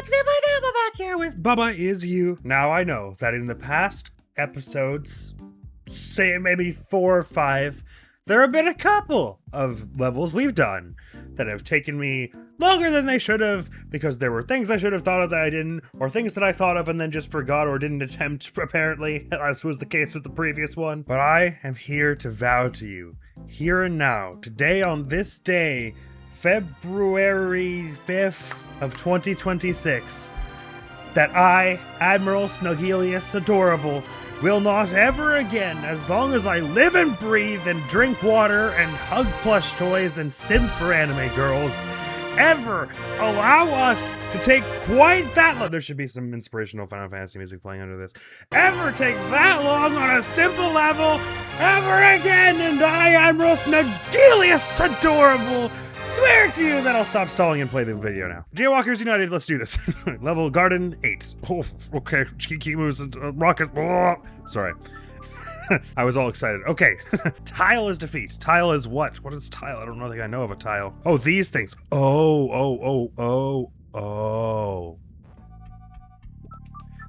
it's me, my name. I'm back here with Bubba Is You. Now I know that in the past episodes, say maybe 4 or 5, there have been a couple of levels we've done that have taken me longer than they should have because there were things I should have thought of that I didn't, or things that I thought of and then just forgot or didn't attempt, apparently, as was the case with the previous one. But I am here to vow to you, here and now, today on this day, February 5th of 2026, that I, Admiral Snuggelius Adorable, will not ever again, as long as I live and breathe and drink water and hug plush toys and simp for anime girls, ever allow us to take quite that long. There should be some inspirational Final Fantasy music playing under this. Ever take that long on a simple level ever again, and I, Admiral Snuggelius Adorable, swear to you that I'll stop stalling and play the video now. Jaywalkers United, let's do this. Level Garden 8. Oh, okay. Kiki moves and rocket. Oh, sorry. I was all excited. Okay. Tile is defeat. Tile is what? What is tile? I don't know. I know of a tile. Oh, these things. Oh.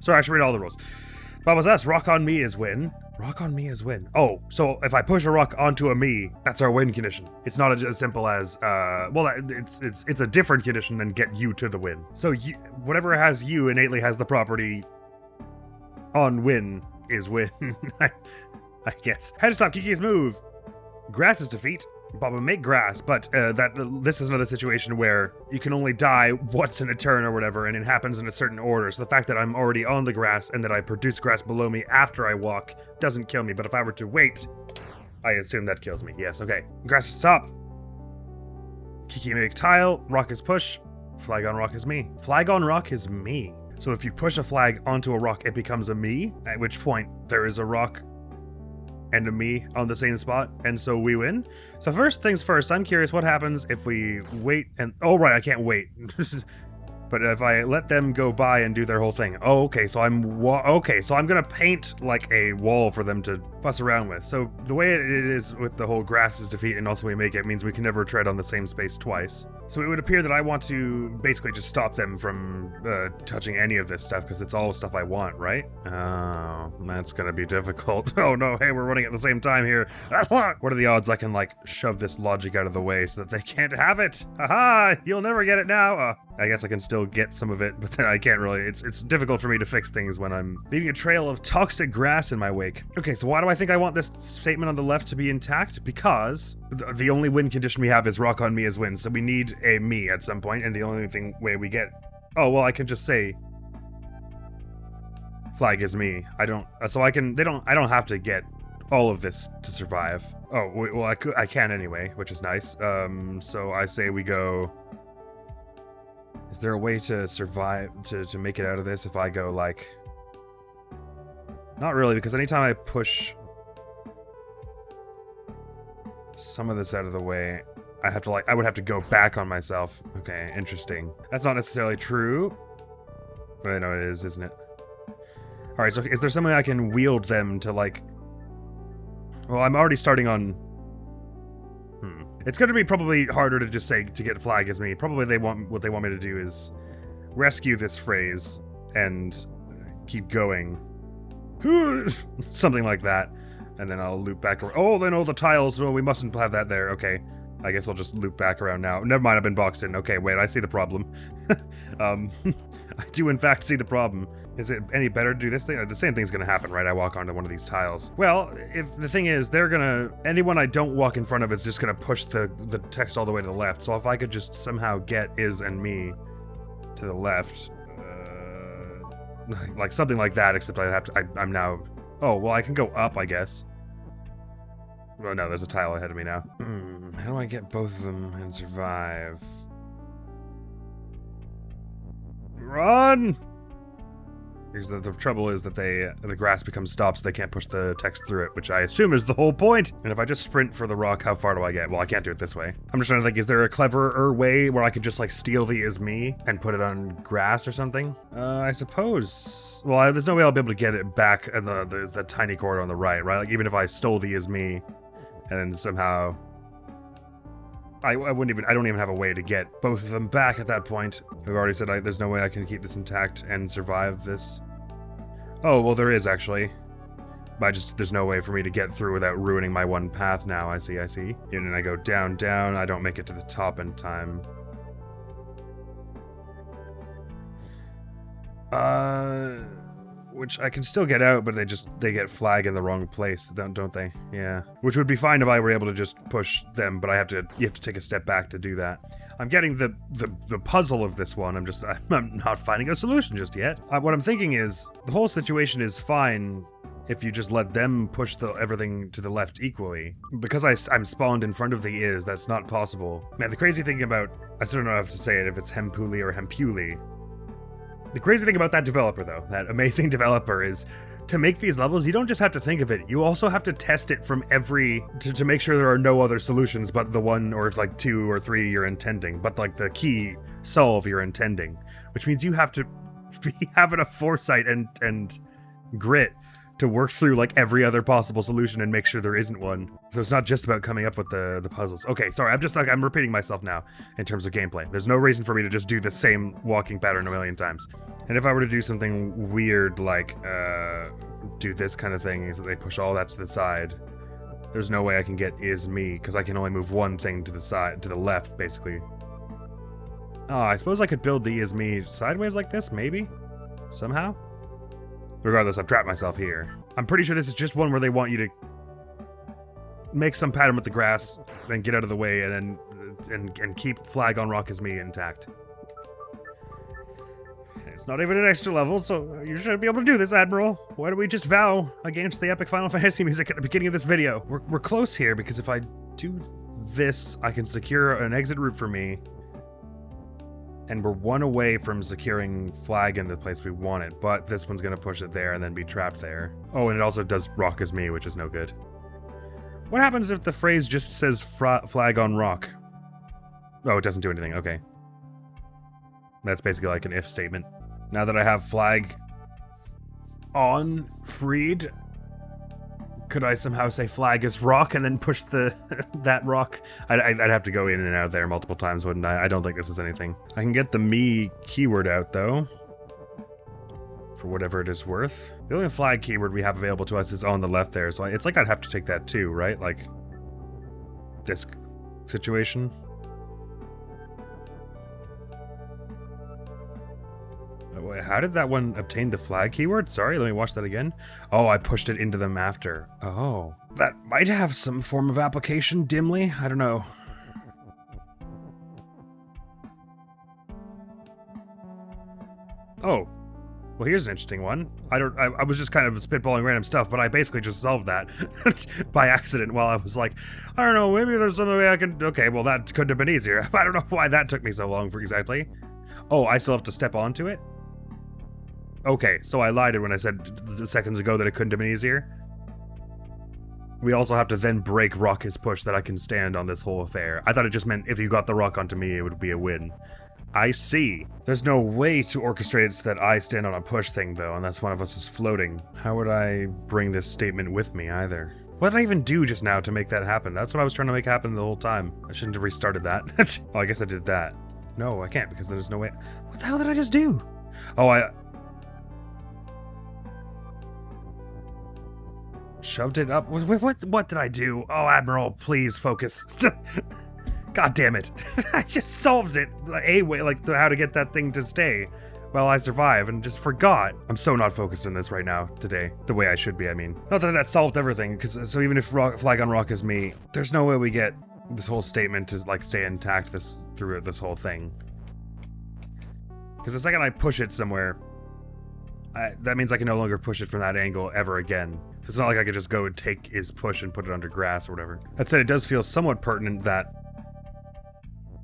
Sorry, I should read all the rules. Bubba's us. Rock on me is win. Rock on me is win. Oh, so if I push a rock onto a me, that's our win condition. It's not as simple as, well, it's a different condition than get you to the win. So you, whatever has you innately has the property on win is win, I guess. Head to stop Kiki's move. Grass is defeat. Bubba, make grass, but this is another situation where you can only die once in a turn or whatever, and it happens in a certain order. So the fact that I'm already on the grass and that I produce grass below me after I walk doesn't kill me. But if I were to wait, I assume that kills me. Yes, okay. Grass is stop. Kiki make tile. Rock is push. Flag on rock is me. Flag on rock is me. So if you push a flag onto a rock, it becomes a me, at which point there is a rock and a me on the same spot, and so we win. So first things first, I'm curious what happens if we wait and... Oh, right, I can't wait. But if I let them go by and do their whole thing. Oh, okay, so I'm gonna paint like a wall for them to fuss around with. So the way it is with the whole grass is defeat and also we make it means we can never tread on the same space twice. So it would appear that I want to basically just stop them from touching any of this stuff because it's all stuff I want, right? Oh, that's gonna be difficult. Oh no, hey, we're running at the same time here. What are the odds I can like shove this logic out of the way so that they can't have it? Haha, you'll never get it now. I guess I can still get some of it, but then I can't really. It's difficult for me to fix things when I'm leaving a trail of toxic grass in my wake. Okay, so why do I think I want this statement on the left to be intact? Because the only win condition we have is rock on me is win, so we need a me at some point, and the only way we get... Oh, well, I can just say flag is me. I don't have to get all of this to survive. Oh, well, I can anyway, which is nice. So I say we go... Is there a way to survive, to make it out of this if I go, like... Not really, because anytime I push some of this out of the way, I would have to go back on myself. Okay, interesting. That's not necessarily true. But I know it is, isn't it? Alright, so is there something I can wield them to, like... Well, I'm already starting on... It's going to be probably harder to just say to get flag as me. Probably what they want me to do is rescue this phrase and keep going. Something like that. And then I'll loop back around. Oh, then all the tiles. Well, we mustn't have that there. Okay. I guess I'll just loop back around now. Never mind, I've been boxed in. Okay, wait, I see the problem. I do in fact see the problem. Is it any better to do this thing? The same thing's gonna happen, right? I walk onto one of these tiles. Well, if the thing is, anyone I don't walk in front of is just gonna push the text all the way to the left. So if I could just somehow get is and me to the left, like something like that, except I'm now, oh, well, I can go up, I guess. Well, no, there's a tile ahead of me now. How do I get both of them and survive? Run! Because the trouble is that the grass becomes stopped, so they can't push the text through it, which I assume is the whole point. And if I just sprint for the rock, how far do I get? Well, I can't do it this way. I'm just trying to think, is there a cleverer way where I could just like steal the is me and put it on grass or something? I suppose. Well, there's no way I'll be able to get it back in the tiny corridor on the right? Like even if I stole the is me and then somehow I don't even have a way to get both of them back at that point. We've already said there's no way I can keep this intact and survive this. Oh, well, there is actually. There's no way for me to get through without ruining my one path now. I see. And then I go down, I don't make it to the top in time. Which I can still get out, but they get flag in the wrong place, don't they? Yeah. Which would be fine if I were able to just push them, but you have to take a step back to do that. I'm getting the puzzle of this one. I'm not finding a solution just yet. What I'm thinking is the whole situation is fine if you just let them push everything to the left equally. Because I'm spawned in front of the is, that's not possible. Man, the crazy thing about, I still don't know how to say it, if it's Hempuli or Hempuli. The crazy thing about that developer, though, that amazing developer, is to make these levels, you don't just have to think of it, you also have to test it from to make sure there are no other solutions but the one or like 2 or 3 you're intending, but like the key solve you're intending, which means you have to have enough foresight and grit to work through like every other possible solution and make sure there isn't one. So it's not just about coming up with the puzzles. Okay, sorry, I'm repeating myself now in terms of gameplay. There's no reason for me to just do the same walking pattern a million times. And if I were to do something weird like do this kind of thing, is that they push all that to the side, there's no way I can get is me, because I can only move one thing to the side, to the left, basically. Oh, I suppose I could build the is me sideways like this, maybe? Somehow? Regardless, I've trapped myself here. I'm pretty sure this is just one where they want you to make some pattern with the grass, then get out of the way, and then keep flag on rock as me intact. It's not even an extra level, so you should be able to do this, Admiral. Why don't we just vow against the epic Final Fantasy music at the beginning of this video? We're close here, because if I do this, I can secure an exit route for me. And we're one away from securing flag in the place we want it, but this one's gonna push it there and then be trapped there. Oh, and it also does rock as me, which is no good. What happens if the phrase just says flag on rock? Oh, it doesn't do anything, okay. That's basically like an if statement. Now that I have flag on freed, could I somehow say flag is rock and then push that rock? I'd have to go in and out there multiple times, wouldn't I? I don't think this is anything. I can get the me keyword out, though, for whatever it is worth. The only flag keyword we have available to us is on the left there, so it's like I'd have to take that too, right? Like, this situation. How did that one obtain the flag keyword? Sorry, let me watch that again. Oh, I pushed it into them after. Oh. That might have some form of application, dimly. I don't know. Oh. Well, here's an interesting one. I was just kind of spitballing random stuff, but I basically just solved that by accident while I was like, I don't know, maybe there's some way I can... Okay, well, that could have been easier. I don't know why that took me so long for exactly. Oh, I still have to step onto it? Okay, so I lied when I said seconds ago that it couldn't have been easier. We also have to then break rock his push that I can stand on this whole affair. I thought it just meant if you got the rock onto me, it would be a win. I see. There's no way to orchestrate it so that I stand on a push thing, though, unless one of us is floating. How would I bring this statement with me, either? What did I even do just now to make that happen? That's what I was trying to make happen the whole time. I shouldn't have restarted that. Oh, I guess I did that. No, I can't, because there's no way. What the hell did I just do? Oh, I shoved it up. What did I do? Oh, Admiral, please focus. God damn it. I just solved it a way, like how to get that thing to stay while I survive, and just forgot. I'm so not focused on this right now, today. The way I should be, I mean. Not that that solved everything, so even if flag on rock is me, there's no way we get this whole statement to like stay intact through this whole thing. Because the second I push it somewhere, that means I can no longer push it from that angle ever again. So it's not like I could just go and take his push and put it under grass or whatever. That said, it does feel somewhat pertinent that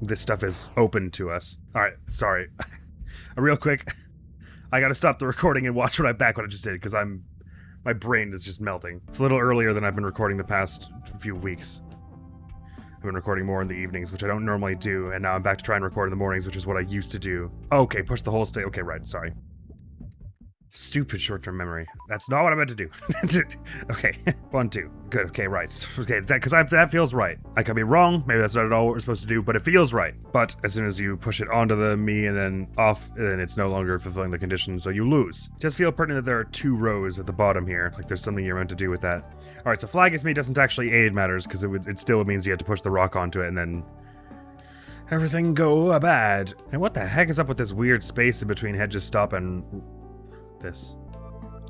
this stuff is open to us. Alright, sorry. Real quick, I gotta stop the recording and watch what I just did, because my brain is just melting. It's a little earlier than I've been recording the past few weeks. I've been recording more in the evenings, which I don't normally do, and now I'm back to try and record in the mornings, which is what I used to do. Okay, push the whole okay, right, sorry. Stupid short-term memory. That's not what I meant to do. Okay, 1, 2. Good, okay, right. Okay, because that feels right. I could be wrong, maybe that's not at all what we're supposed to do, but it feels right. But as soon as you push it onto the me and then off, then it's no longer fulfilling the condition, so you lose. Just feel pertinent that there are 2 rows at the bottom here, like there's something you're meant to do with that. Alright, so flag is me doesn't actually aid matters, because it still means you have to push the rock onto it and then everything go bad. And what the heck is up with this weird space in between head just stop and this?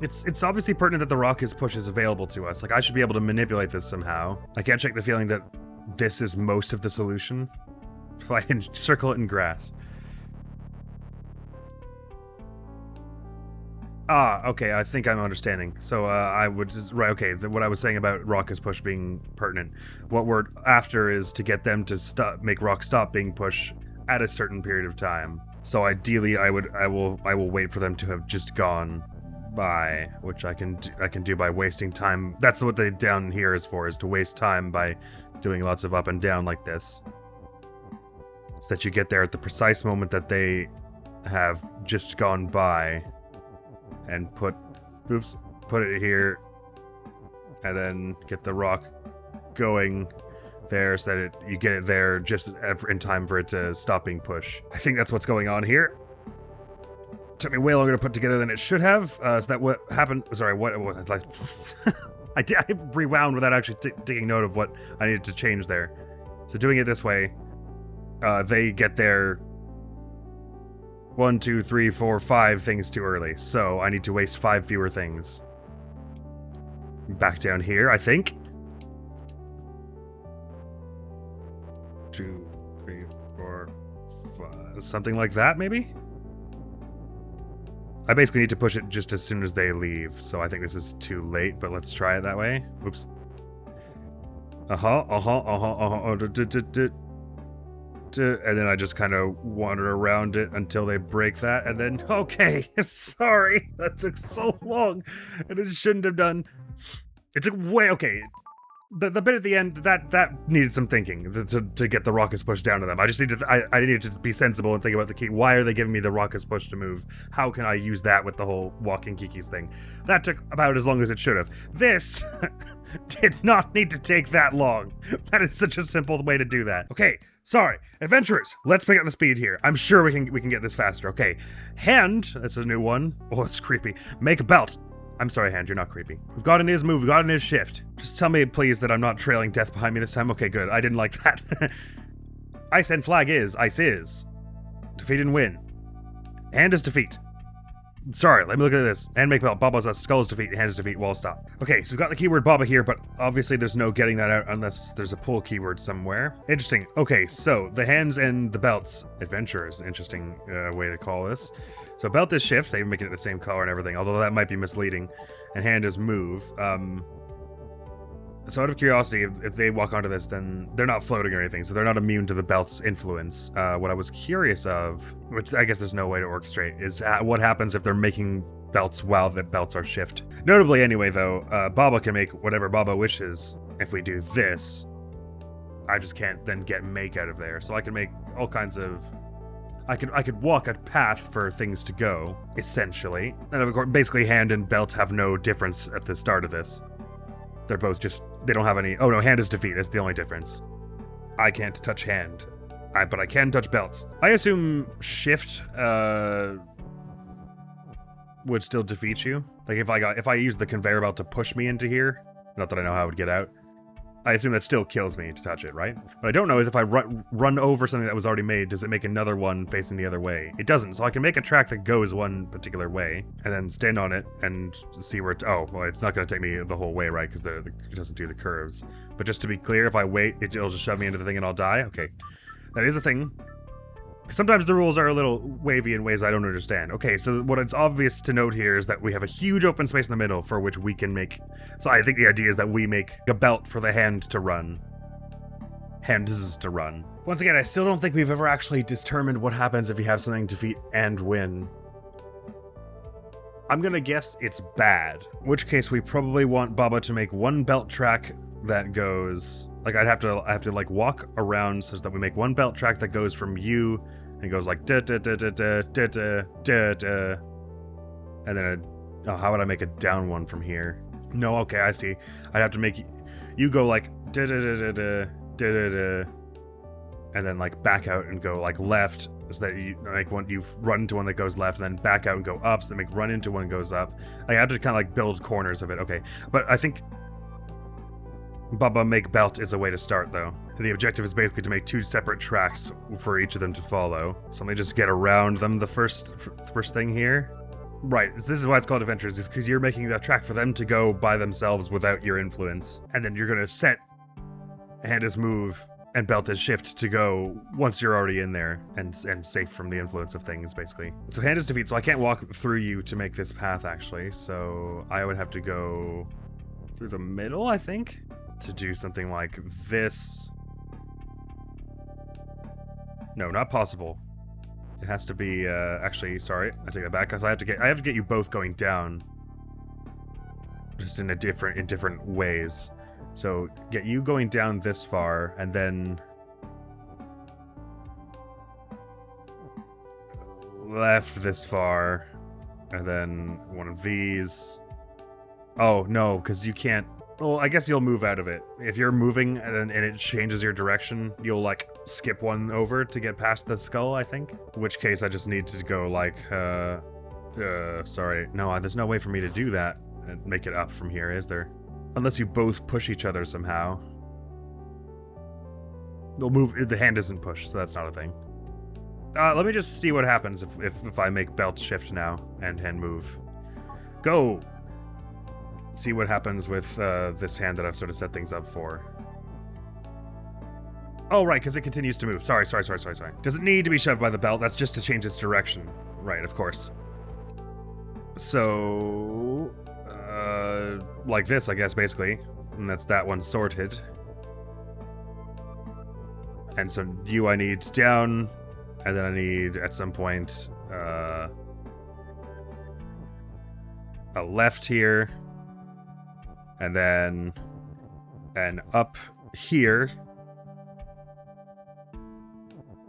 It's obviously pertinent that the rock's push is available to us. Like, I should be able to manipulate this somehow. I can't shake the feeling that this is most of the solution. If I can circle it in grass. Ah, okay, I think I'm understanding. So, I would just, right, okay, what I was saying about rock's push being pertinent. What we're after is to get them to make rock stop being pushed at a certain period of time. So ideally, I will wait for them to have just gone by, which I can do by wasting time. That's what the down here is for, is to waste time by doing lots of up and down like this, so that you get there at the precise moment that they have just gone by, and put it here, and then get the rock going there so that you get it there just in time for it to stop being pushed. I think that's what's going on here. Took me way longer to put together than it should have. So that what happened? Sorry, what like I rewound without actually taking note of what I needed to change there. So doing it this way, they get there 1, 2, 3, 4, 5 things too early. So I need to waste 5 fewer things. Back down here, I think. 2, 3, 4, 5, something like that, maybe? I basically need to push it just as soon as they leave, so I think this is too late, but let's try it that way. Oops. And then I just kind of wander around it until they break that, and then, okay, sorry, that took so long, and it shouldn't have done. It took way, okay. The bit at the end, that needed some thinking to get the rockets pushed down to them. I just needed I needed to be sensible and think about the key. Why are they giving me the rockets push to move? How can I use that with the whole walking kikis thing? That took about as long as it should have. This did not need to take that long. That is such a simple way to do that. Okay, sorry, adventurers. Let's pick up the speed here. I'm sure we can get this faster. Okay, hand. That's a new one. Oh, it's creepy. Make a belt. I'm sorry, Hand, you're not creepy. We've got in his move, we've got in his shift. Just tell me, please, that I'm not trailing death behind me this time. Okay, good. I didn't like that. Ice and flag is. Ice is. Defeat and win. Hand is defeat. Sorry, let me look at this. And make belt. Baba's a skull is defeat. Hand is defeat. Wall stop. Okay, so we've got the keyword Baba here, but obviously there's no getting that out unless there's a pull keyword somewhere. Interesting. Okay, so the hands and the belts. Adventurers. Interesting way to call this. So belt is shift, they make it the same color and everything, although that might be misleading. And hand is move. So out of curiosity, if they walk onto this, then they're not floating or anything, so they're not immune to the belt's influence. What I was curious of, which I guess there's no way to orchestrate, is what happens if they're making belts while the belts are shift. Notably anyway, though, Baba can make whatever Baba wishes. If we do this, I just can't then get make out of there. So I can make all kinds of... I could walk a path for things to go, essentially. And of course, basically hand and belt have no difference at the start of this. They're both just, they don't have any, oh no, hand is defeat, that's the only difference. I can't touch hand, but I can touch belts. I assume shift would still defeat you. Like if I use the conveyor belt to push me into here, not that I know how I would get out, I assume that still kills me to touch it, right? What I don't know is if I run over something that was already made, does it make another one facing the other way? It doesn't, so I can make a track that goes one particular way, and then stand on it and see where oh, well, it's not going to take me the whole way, right? Because it doesn't do the curves. But just to be clear, if I wait, it'll just shove me into the thing and I'll die? Okay. That is a thing. Sometimes the rules are a little wavy in ways I don't understand. Okay, so what it's obvious to note here is that we have a huge open space in the middle for which we can make... So I think the idea is that we make a belt for the hand to run. Hands to run. Once again, I still don't think we've ever actually determined what happens if you have something defeat and win. I'm gonna guess it's bad. In which case, we probably want Baba to make one belt track that goes... Like, I have to like walk around so that we make one belt track that goes from you... And it goes like da da da da da da da da da. And then oh, how would I make a down one from here? No, okay, I see. I'd have to make you go like da-da-da-da-da, da-da-da, and then like back out and go like left, so that you like you run into one that goes left, and then back out and go up, so that make run into one that goes up. I have to kind of like build corners of it. Okay, but I think Baba make belt is a way to start though. And the objective is basically to make 2 separate tracks for each of them to follow. So let me just get around them the first thing here. Right, this is why it's called adventures, is because you're making the track for them to go by themselves without your influence. And then you're gonna set hand as move and belt as shift to go once you're already in there and safe from the influence of things, basically. So hand is defeat, so I can't walk through you to make this path, actually. So I would have to go through the middle, I think, to do something like this. No, not possible. It has to be, actually, sorry, I take that back, because I have to get you both going down. Just in different ways. So, get you going down this far, and then left this far, and then one of these. Oh, no, because you can't. Well, I guess you'll move out of it. If you're moving and it changes your direction, you'll, like, skip one over to get past the skull, I think. In which case, I just need to go, like, sorry. No, there's no way for me to do that and make it up from here, is there? Unless you both push each other somehow. They'll move. The hand isn't pushed, so that's not a thing. Let me just see what happens if I make belt shift now and hand move. Go! See what happens with this hand that I've sort of set things up for. Oh, right, because it continues to move. Sorry. Does it need to be shoved by the belt? That's just to change its direction. Right, of course. So, like this, I guess, basically. And that's that one sorted. And so you I need down, and then I need, at some point, a left here. And then an up here.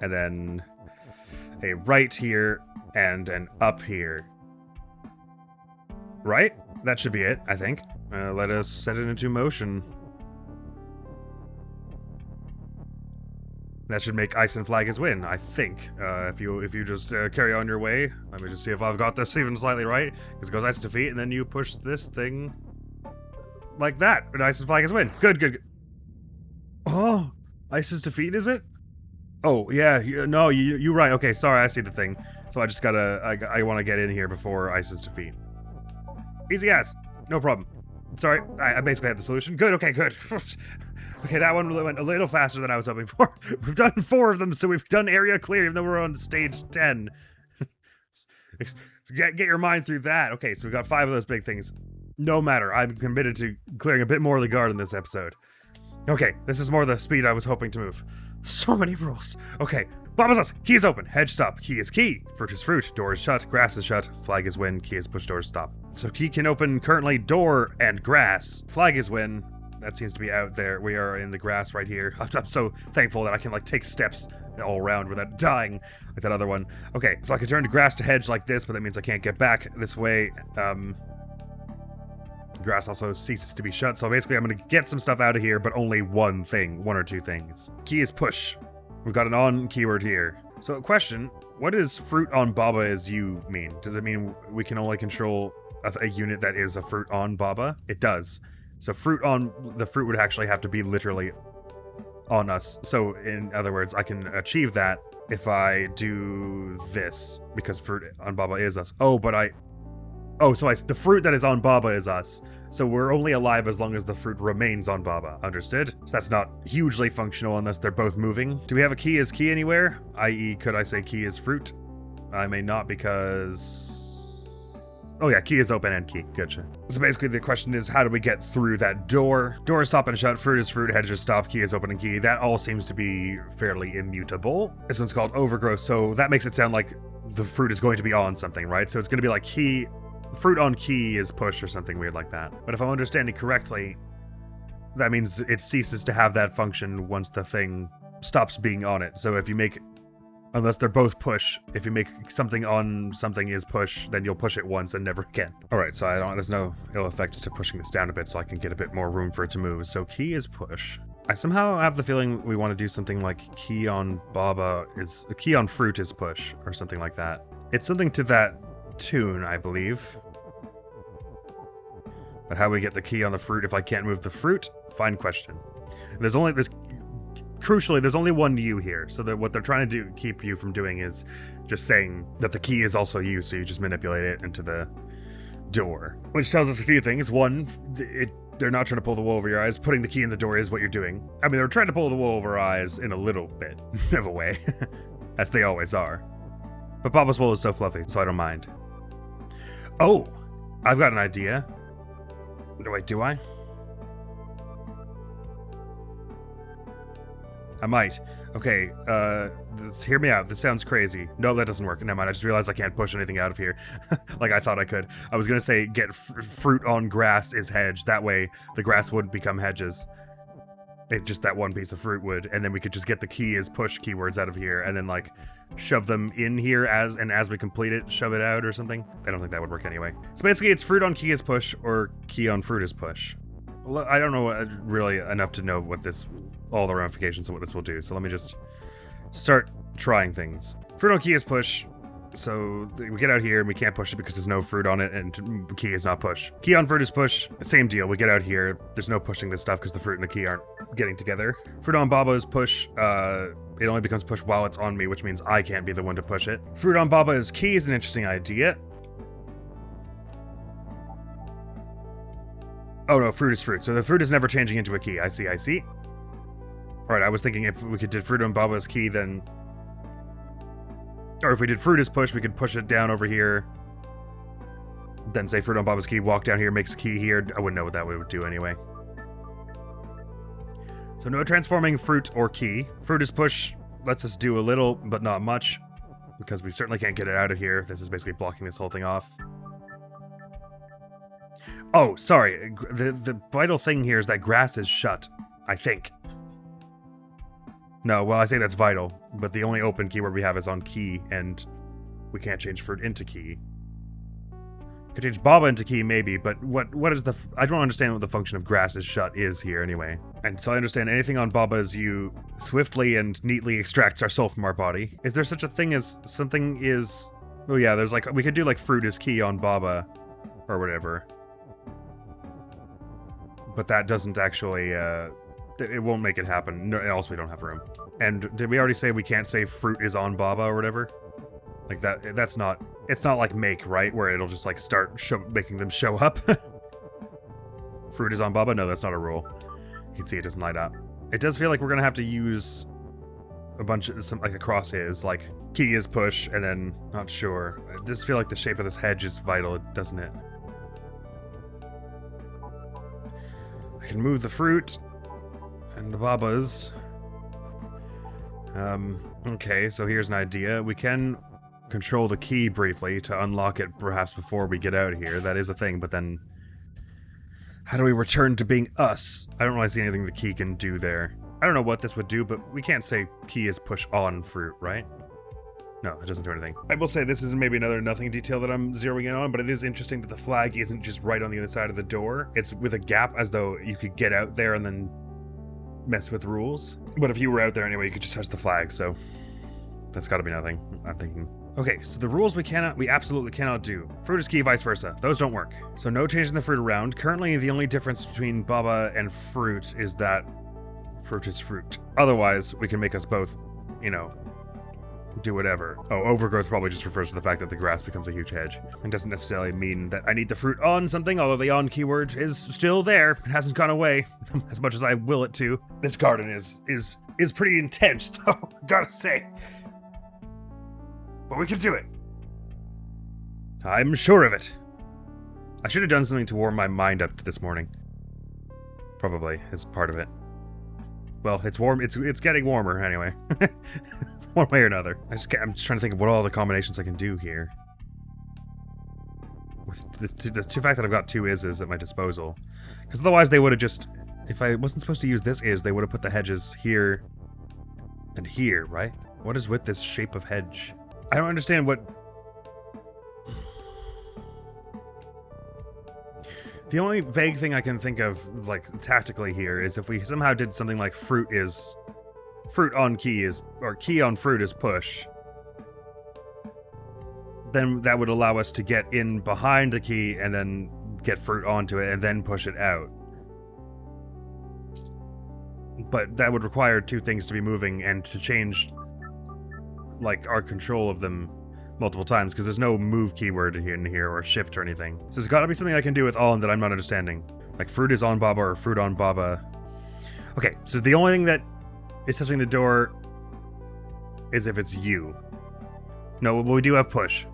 And then a right here and an up here. Right? That should be it, I think. Let us set it into motion. That should make ice and flag as win, I think. If you just carry on your way. Let me just see if I've got this even slightly right. Because it goes ice defeat, and then you push this thing like that. And ice and flag is win. Good. Oh, ice is defeat, is it? Oh, yeah, no, you're right. Okay, sorry, I see the thing. So I just I want to get in here before ice is defeat. Easy as. No problem. Sorry, I basically had the solution. Good, okay, good. Okay, that one went a little faster than I was hoping for. We've done 4 of them, so we've done area clear, even though we're on stage 10. Get your mind through that. Okay, so we got 5 of those big things. No matter, I'm committed to clearing a bit more of the guard in this episode. Okay, this is more the speed I was hoping to move. So many rules. Okay, Baba's us. Key is open. Hedge stop. Key is key. Fruit is fruit. Door is shut. Grass is shut. Flag is win. Key is push. Door is stop. So key can open currently door and grass. Flag is win. That seems to be out there. We are in the grass right here. I'm so thankful that I can like take steps all around without dying like that other one. Okay, so I can turn to grass to hedge like this, but that means I can't get back this way. Grass also ceases to be shut, so basically I'm going to get some stuff out of here, but only one or 2 things. Key is push. We've got an on keyword here. So question, what does fruit on Baba as you mean? Does it mean we can only control a unit that is a fruit on Baba? It does. So the fruit would actually have to be literally on us. So in other words, I can achieve that if I do this, because fruit on Baba is us. The fruit that is on Baba is us. So we're only alive as long as the fruit remains on Baba. Understood? So that's not hugely functional unless they're both moving. Do we have a key as key anywhere? I.e., could I say key is fruit? I may not because... Oh yeah, key is open and key. Gotcha. So basically the question is, how do we get through that door? Door is stop and shut, fruit is fruit, hedge is stop, key is open and key. That all seems to be fairly immutable. This one's called overgrowth, so that makes it sound like the fruit is going to be on something, right? So it's going to be like key... Fruit on key is push or something weird like that. But if I'm understanding correctly, that means it ceases to have that function once the thing stops being on it. So if you make Unless they're both push. If you make something on something is push, then you'll push it once and never again. Alright, so there's no ill effects to pushing this down a bit so I can get a bit more room for it to move. So key is push. I somehow have the feeling we want to do something like key on Baba is... key on fruit is push, or something like that. It's something to that tune, I believe. But how we get the key on the fruit if I can't move the fruit? Fine question. Crucially, there's only one you here, so that what they're trying to do, keep you from doing is just saying that the key is also you, so you just manipulate it into the door. Which tells us a few things. One, they're not trying to pull the wool over your eyes. Putting the key in the door is what you're doing. I mean, they're trying to pull the wool over our eyes in a little bit of a way, as they always are. But Baba's wool is so fluffy, so I don't mind. Oh, I've got an idea. Wait, do I? I might. Okay, hear me out. This sounds crazy. No, that doesn't work. Never mind, I just realized I can't push anything out of here. Like I thought I could. I was gonna say get fruit on grass is hedge. That way the grass wouldn't become hedges. Just that one piece of fruit would. And then we could just get the key as push keywords out of here and then like shove them in here as we complete it, shove it out or something. I don't think that would work anyway. So basically it's fruit on key is push or key on fruit is push. Well, I don't know really enough to know what all the ramifications of what this will do. So let me just start trying things. Fruit on key is push. So we get out here and we can't push it because there's no fruit on it and key is not push. Key on fruit is push. Same deal. We get out here. There's no pushing this stuff because the fruit and the key aren't getting together. Fruit on Baba is push. It only becomes push while it's on me, which means I can't be the one to push it. Fruit on Baba is key is an interesting idea. Oh no, fruit is fruit. So the fruit is never changing into a key. I see. Alright, I was thinking if we could do fruit on Baba's key, then... Or if we did fruit as push, we could push it down over here. Then say fruit on Baba's key, walk down here, makes a key here. I wouldn't know what that would do anyway. So no transforming fruit or key. Fruit is push lets us do a little, but not much. Because we certainly can't get it out of here. This is basically blocking this whole thing off. Oh, sorry. The vital thing here is that grass is shut, I think. No, well, I say that's vital, but the only open keyword we have is on key, and we can't change fruit into key. Could change Baba into key, maybe, but what is I don't understand what the function of grass is shut is here, anyway. And so I understand anything on Baba is you swiftly and neatly extracts our soul from our body. Is there such a thing as something is... Oh yeah, there's like... We could do like fruit is key on Baba, or whatever. But that doesn't actually... It won't make it happen. No, else we don't have room. And did we already say we can't say fruit is on Baba or whatever? Like that's not... It's not like make, right? Where it'll just like start making them show up. Fruit is on Baba? No, that's not a rule. You can see it doesn't light up. It does feel like we're gonna have to use a bunch of... like a cross is, like key is push, and then not sure. I just feel like the shape of this hedge is vital, doesn't it? I can move the fruit. And the Babas. Okay, so here's an idea. We can control the key briefly to unlock it perhaps before we get out of here. That is a thing, but then... How do we return to being us? I don't really see anything the key can do there. I don't know what this would do, but we can't say key is push on fruit, right? No, it doesn't do anything. I will say this is maybe another nothing detail that I'm zeroing in on, but it is interesting that the flag isn't just right on the other side of the door. It's with a gap as though you could get out there and then mess with rules. But if you were out there anyway, you could just touch the flag, so that's gotta be nothing, I'm thinking. Okay, so the rules we absolutely cannot do. Fruit is key, vice versa. Those don't work. So no changing the fruit around. Currently, the only difference between Baba and fruit is that fruit is fruit. Otherwise, we can make us both, you know, do whatever. Oh, overgrowth probably just refers to the fact that the grass becomes a huge hedge. It doesn't necessarily mean that I need the fruit on something, although the on keyword is still there. It hasn't gone away, as much as I will it to. This garden is pretty intense, though, gotta say. But we can do it. I'm sure of it. I should have done something to warm my mind up to this morning. Probably, is part of it. Well, it's warm. It's getting warmer, anyway. One way or another. I'm just trying to think of what all the combinations I can do here. With the fact that I've got two is's at my disposal. Because otherwise they would have just... If I wasn't supposed to use this is, they would have put the hedges here and here, right? What is with this shape of hedge? I don't understand what... The only vague thing I can think of, like, tactically here is if we somehow did something like fruit on key is... Or key on fruit is push. Then that would allow us to get in behind the key and then get fruit onto it and then push it out. But that would require two things to be moving and to change, like, our control of them multiple times, because there's no move keyword in here or shift or anything. So there's got to be something I can do with on that I'm not understanding. Like fruit is on Baba or fruit on Baba. Okay, so the only thing that is touching the door is if it's you. No, but we do have push.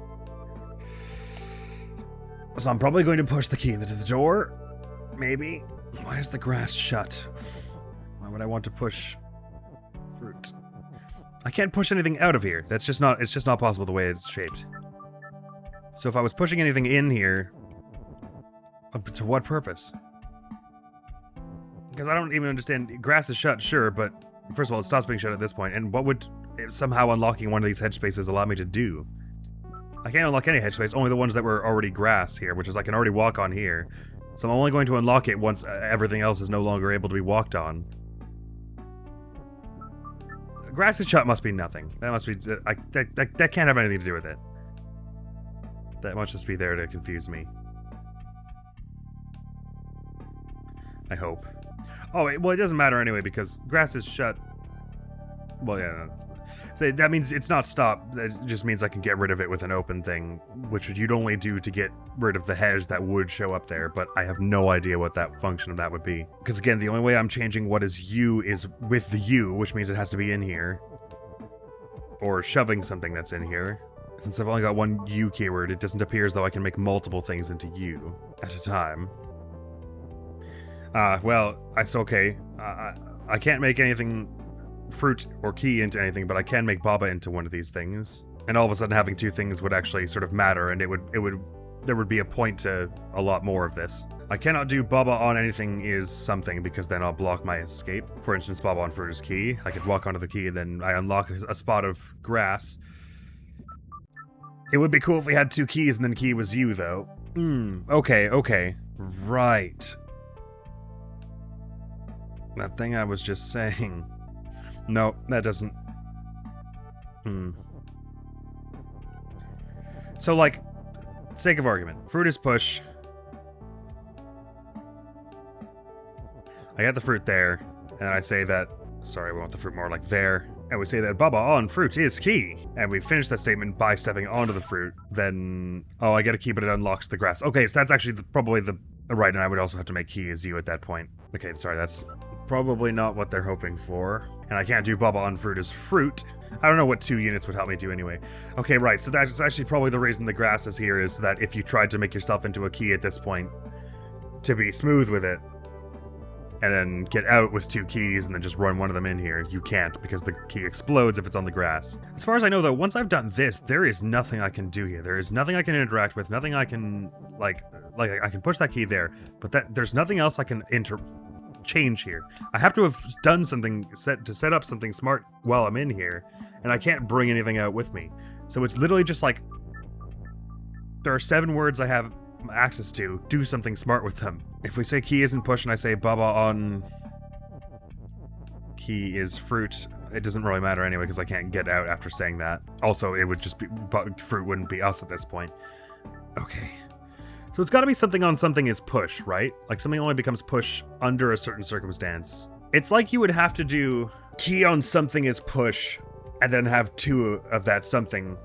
So I'm probably going to push the key into the door. Maybe. Why is the grass shut? Why would I want to push fruit? I can't push anything out of here. It's just not possible the way it's shaped. So if I was pushing anything in here, to what purpose? Because I don't even understand. Grass is shut, sure, but first of all, it stops being shut at this point. And what would somehow unlocking one of these hedge spaces allow me to do? I can't unlock any hedge space, only the ones that were already grass here, which is I can already walk on here. So I'm only going to unlock it once everything else is no longer able to be walked on. Grass is shut must be nothing. That must be... that can't have anything to do with it. That must just be there to confuse me. I hope. Oh, well, it doesn't matter anyway, because grass is shut... Well, yeah, no. So that means it's not stopped. That just means I can get rid of it with an open thing, which you'd only do to get rid of the hedge that would show up there, but I have no idea what that function of that would be. Because again, the only way I'm changing what is U is with the U, which means it has to be in here. Or shoving something that's in here. Since I've only got one U keyword, it doesn't appear as though I can make multiple things into U at a time. Well, it's okay. I can't make anything... fruit or key into anything, but I can make Baba into one of these things. And all of a sudden having two things would actually sort of matter, and there would be a point to a lot more of this. I cannot do Baba on anything is something, because then I'll block my escape. For instance, Baba on fruit is key. I could walk onto the key and then I unlock a spot of grass. It would be cool if we had two keys and then key was you, though. Okay. Right. That thing I was just saying. No, that doesn't... So, like, sake of argument. Fruit is push. I got the fruit there, and I say that... Sorry, we want the fruit more like there. And we say that Baba on fruit is key. And we finish that statement by stepping onto the fruit. Then... Oh, I get a key, but it unlocks the grass. Okay, so that's actually probably the... Right, and I would also have to make key as you at that point. Okay, sorry, that's... Probably not what they're hoping for. And I can't do Baba on fruit as fruit. I don't know what 2 units would help me do anyway. Okay, right, so that's actually probably the reason the grass is here, is that if you tried to make yourself into a key at this point, to be smooth with it, and then get out with 2 keys and then just run one of them in here, you can't, because the key explodes if it's on the grass. As far as I know, though, once I've done this, there is nothing I can do here. There is nothing I can interact with, nothing I can, like I can push that key there, but there's nothing else I can change here. I have to have done something to set up something smart while I'm in here, and I can't bring anything out with me. So it's literally just like, there are 7 words I have access to, do something smart with them. If we say key isn't push and I say Baba on key is fruit, it doesn't really matter anyway, because I can't get out after saying that. Also, it would just be, fruit wouldn't be us at this point. Okay. So it's got to be something on something is push, right? Like something only becomes push under a certain circumstance. It's like you would have to do key on something is push, and then have 2 of that something,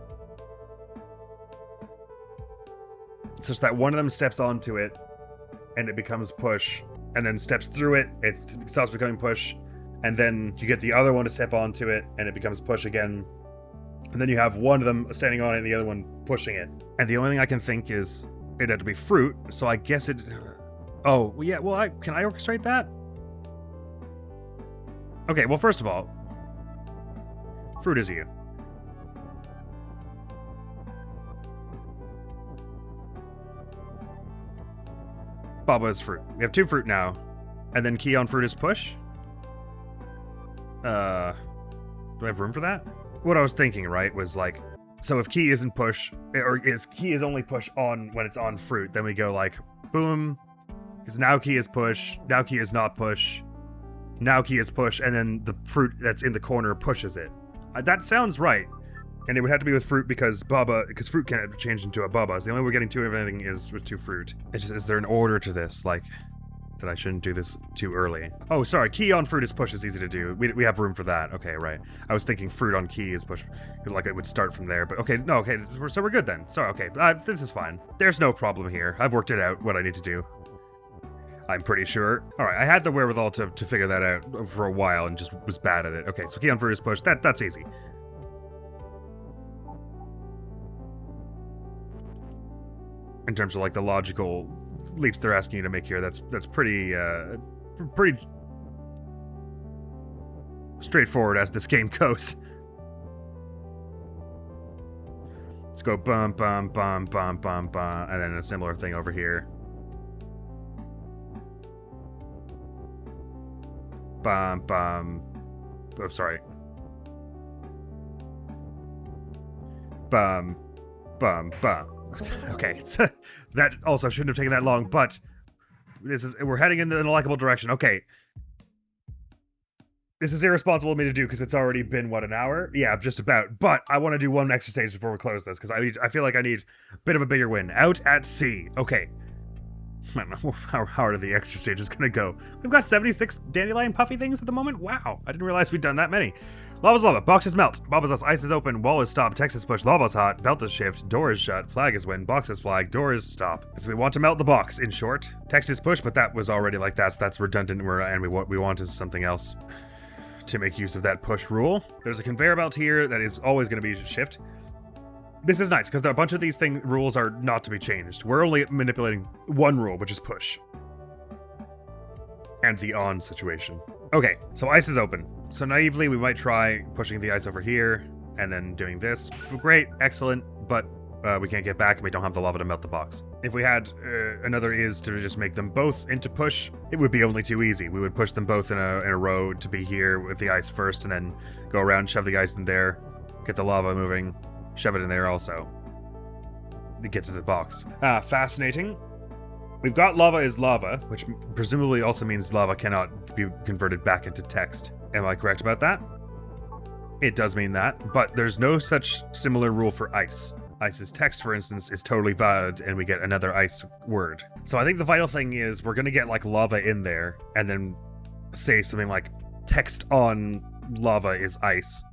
such that one of them steps onto it, and it becomes push, and then steps through it, it stops becoming push, and then you get the other one to step onto it, and it becomes push again, and then you have one of them standing on it and the other one pushing it. And the only thing I can think is it had to be fruit, so I guess it... Oh, yeah, well, can I orchestrate that? Okay, well, first of all, fruit is you. Baba is fruit. We have 2 fruit now. And then key on fruit is push? Do I have room for that? what I was thinking, right, was like, so if key isn't push, or is key is only push on when it's on fruit, then we go like, boom, because now key is push, now key is not push, now key is push, and then the fruit that's in the corner pushes it. That sounds right. And it would have to be with fruit because fruit can't change into a baba. So the only way we're getting two of anything is with two fruit. It's just, is there an order to this? Like, that I shouldn't do this too early. Oh, sorry, key on fruit is push is easy to do. We have room for that. Okay, right. I was thinking fruit on key is push, like it would start from there, but okay, no, okay, so we're good then. Sorry, okay, this is fine. There's no problem here. I've worked it out, what I need to do. I'm pretty sure. All right, I had the wherewithal to figure that out for a while and just was bad at it. Okay, so key on fruit is push, that's easy. In terms of like the logical leaps they're asking you to make here, that's pretty straightforward as this game goes. Let's go bum bum bum bum bum bum, and then a similar thing over here. Bum bum. Oh, sorry. Bum bum bum. Okay, that also shouldn't have taken that long, but we're heading in the unlikable direction. Okay. This is irresponsible of me to do because it's already been, what, an hour? Yeah, just about. But I want to do one extra stage before we close this because I feel like I need a bit of a bigger win. Out at sea. Okay. I don't know how hard are the extra stages going to go. We've got 76 dandelion puffy things at the moment. Wow, I didn't realize we'd done that many. Lava's lava, box is melt, Bob is us, ice is open, wall is stopped, text is push, lava's hot, belt is shift, door is shut, flag is win, box is flag, door is stop. So we want to melt the box, in short. Text is push, but that was already like that's redundant, and what we want is something else to make use of that push rule. There's a conveyor belt here that is always going to be shift. This is nice, because a bunch of these rules are not to be changed. We're only manipulating one rule, which is push. And the on situation. Okay, so ice is open. So naively, we might try pushing the ice over here, and then doing this. Great, excellent, but we can't get back, and we don't have the lava to melt the box. If we had another is to just make them both into push, it would be only too easy. We would push them both in a row to be here with the ice first, and then go around, shove the ice in there, get the lava moving, shove it in there also to get to the box. Fascinating. We've got lava is lava, which presumably also means lava cannot be converted back into text. Am I correct about that? It does mean that, but there's no such similar rule for ice. Ice's text, for instance, is totally valid, and we get another ice word. So I think the vital thing is we're going to get like lava in there, and then say something like text on lava is ice.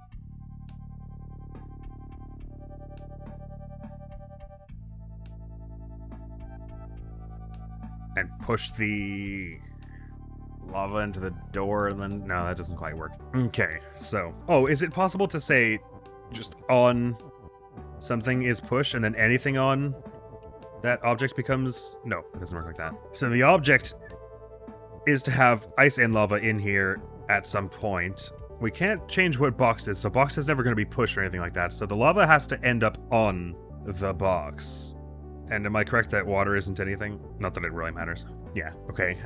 And push the lava into the door, and then no, that doesn't quite work. Okay, so is it possible to say just on something is push, and then anything on that object becomes... No, it doesn't work like that. So the object is to have ice and lava in here at some point. We can't change what box is, so box is never going to be pushed or anything like that. So the lava has to end up on the box. And am I correct that water isn't anything? Not that it really matters. Yeah, okay.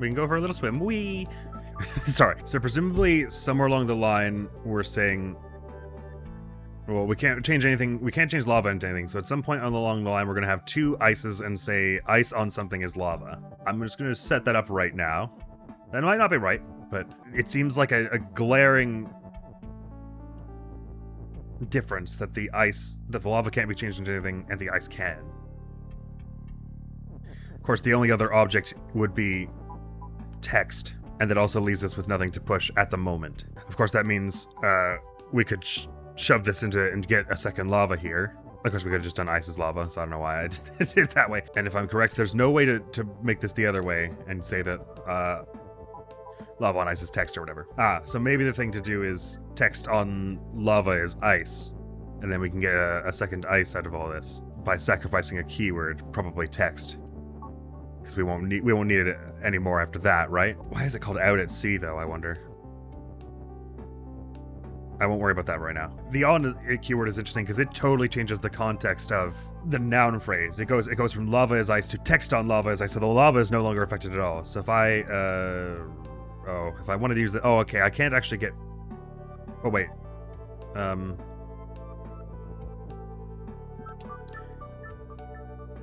We can go for a little swim. Whee! Sorry. So presumably somewhere along the line we're saying... Well, we can't change anything. We can't change lava into anything. So at some point along the line, we're going to have two ices and say ice on something is lava. I'm just going to set that up right now. That might not be right, but it seems like a glaring difference that the lava can't be changed into anything and the ice can. Of course, the only other object would be text, and that also leaves us with nothing to push at the moment. Of course, that means we could shove this into it and get a second lava here. Of course, we could have just done ice as lava, so I don't know why I did it that way. And if I'm correct, there's no way to make this the other way and say that lava on ice is text or whatever. So maybe the thing to do is text on lava is ice, and then we can get a second ice out of all this by sacrificing a keyword, probably text, because we won't need it anymore after that, right? Why is it called out at sea though, I wonder? I won't worry about that right now. The on keyword is interesting because it totally changes the context of the noun phrase. It goes from lava is ice to text on lava is ice, so the lava is no longer affected at all. So if I wanted to use it, okay, I can't actually get, oh wait.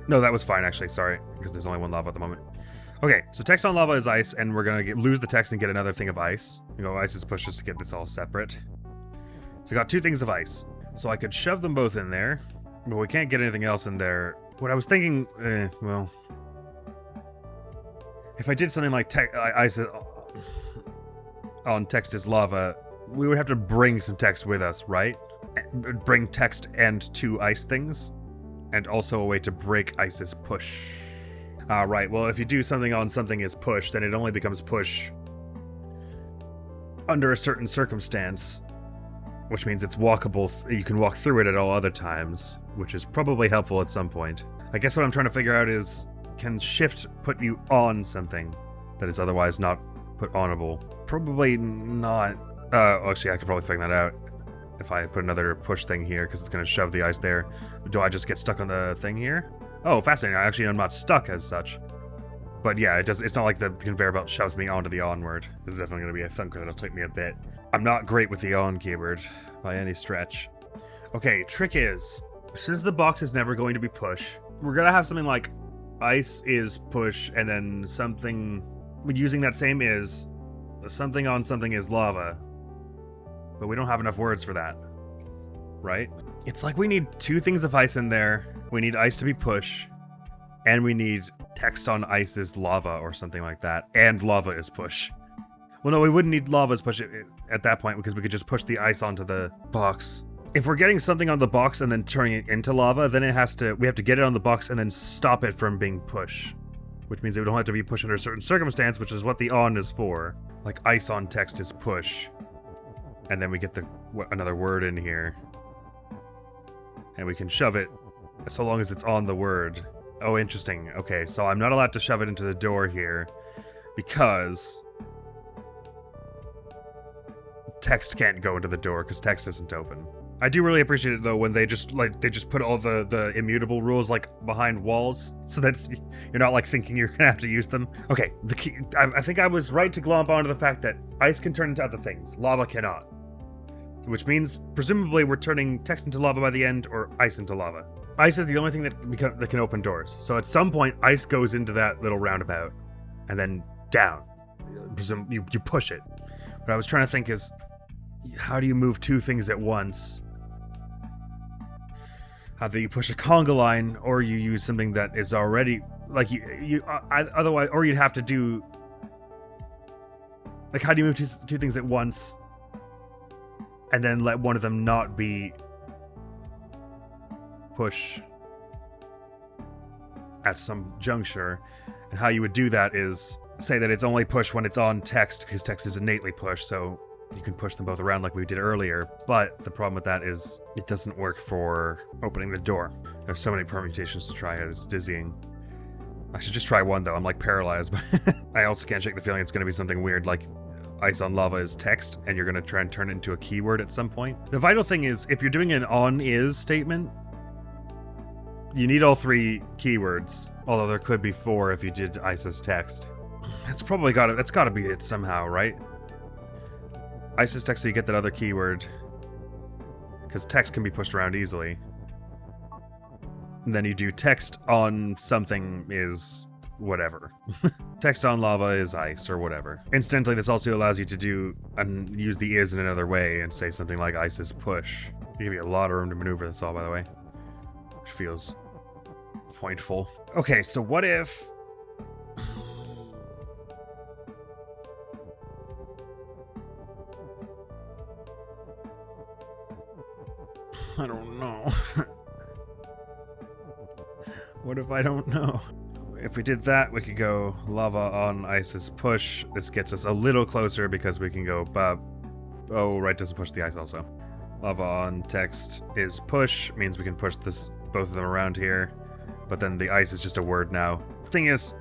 No, that was fine, actually. Sorry, because there's only one lava at the moment. Okay, so text on lava is ice, and we're gonna lose the text and get another thing of ice. You know, ice is pushed just to get this all separate. So I got 2 things of ice. So I could shove them both in there, but we can't get anything else in there. What I was thinking, well... If I did something like ice on text is lava, we would have to bring some text with us, right? Bring text and 2 ice things, and also a way to break ice's push. Right, well, if you do something on something is push, then it only becomes push under a certain circumstance, which means it's walkable. You can walk through it at all other times, which is probably helpful at some point. I guess what I'm trying to figure out is, can shift put you on something that is otherwise not put onable? Probably not. Actually, I could probably figure that out if I put another push thing here, because it's going to shove the ice there. Do I just get stuck on the thing here? Oh, fascinating. Actually, I'm not stuck as such. But yeah, it's not like the conveyor belt shoves me onto the onward. This is definitely going to be a thunker that'll take me a bit. I'm not great with the on keyword by any stretch. Okay, trick is, since the box is never going to be push, we're going to have something like ice is push, and then something, using that same is, something on something is lava. But we don't have enough words for that, right? It's like we need 2 things of ice in there. We need ice to be push, and we need text on ice is lava or something like that, and lava is push. Well, no, we wouldn't need lava as push at that point, because we could just push the ice onto the box. If we're getting something on the box and then turning it into lava, then we have to get it on the box and then stop it from being push, which means it would only have to be push under a certain circumstance, which is what the on is for. Like ice on text is push, and then we get another word in here, and we can shove it so long as it's on the word. Oh, interesting. Okay, so I'm not allowed to shove it into the door here because text can't go into the door because text isn't open. I do really appreciate it though when they just put all the immutable rules like behind walls, so that's you're not like thinking you're gonna have to use them. Okay, the key. I think I was right to glomp onto the fact that ice can turn into other things, lava cannot, which means presumably we're turning text into lava by the end or ice into lava. Ice is the only thing that can open doors. So at some point, ice goes into that little roundabout, and then down. Presume you push it. What I was trying to think is, how do you move 2 things at once? Either you push a conga line, or you use something that is already like otherwise, or you'd have to do like, how do you move 2 things at once, and then let one of them not be push at some juncture? And how you would do that is say that it's only push when it's on text, because text is innately push, so you can push them both around like we did earlier. But the problem with that is it doesn't work for opening the door. There's so many permutations to try, it's dizzying. I should just try one though, I'm like paralyzed. I also can't shake the feeling it's going to be something weird like ice on lava is text, and you're going to try and turn it into a keyword at some point. The vital thing is, if you're doing an on is statement, you need all 3 keywords, although there could be 4 if you did ice as text. That's gotta be it somehow, right? Ice is text, so you get that other keyword, because text can be pushed around easily. And then you do text on something is whatever. Text on lava is ice or whatever. Incidentally, this also allows you to do and use the is in another way and say something like ice is push. You give you a lot of room to maneuver this all, by the way, which feels pointful. Okay, so what if I don't know. What if I don't know? If we did that, we could go lava on ice is push. This gets us a little closer because we can go oh, right, doesn't push the ice also. Lava on text is push, means we can push both of them around here. But then the ice is just a word now. Thing is,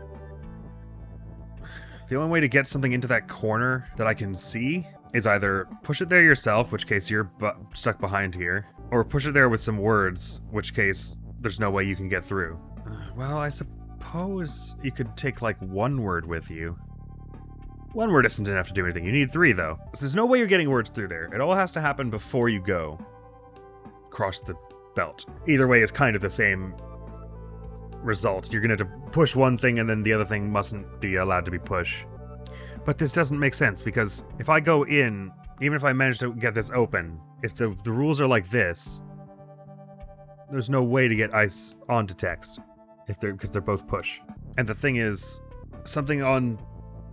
the only way to get something into that corner that I can see is either push it there yourself, which case you're stuck behind here, or push it there with some words, which case there's no way you can get through. Well, I suppose you could take like one word with you. One word isn't enough to do anything. You need 3, though. So there's no way you're getting words through there. It all has to happen before you go across the belt. Either way is kind of the same result. You're going to have to push one thing and then the other thing mustn't be allowed to be pushed. But this doesn't make sense because if I go in, even if I manage to get this open, if the rules are like this, there's no way to get ice onto text because they're both push. And the thing is, something on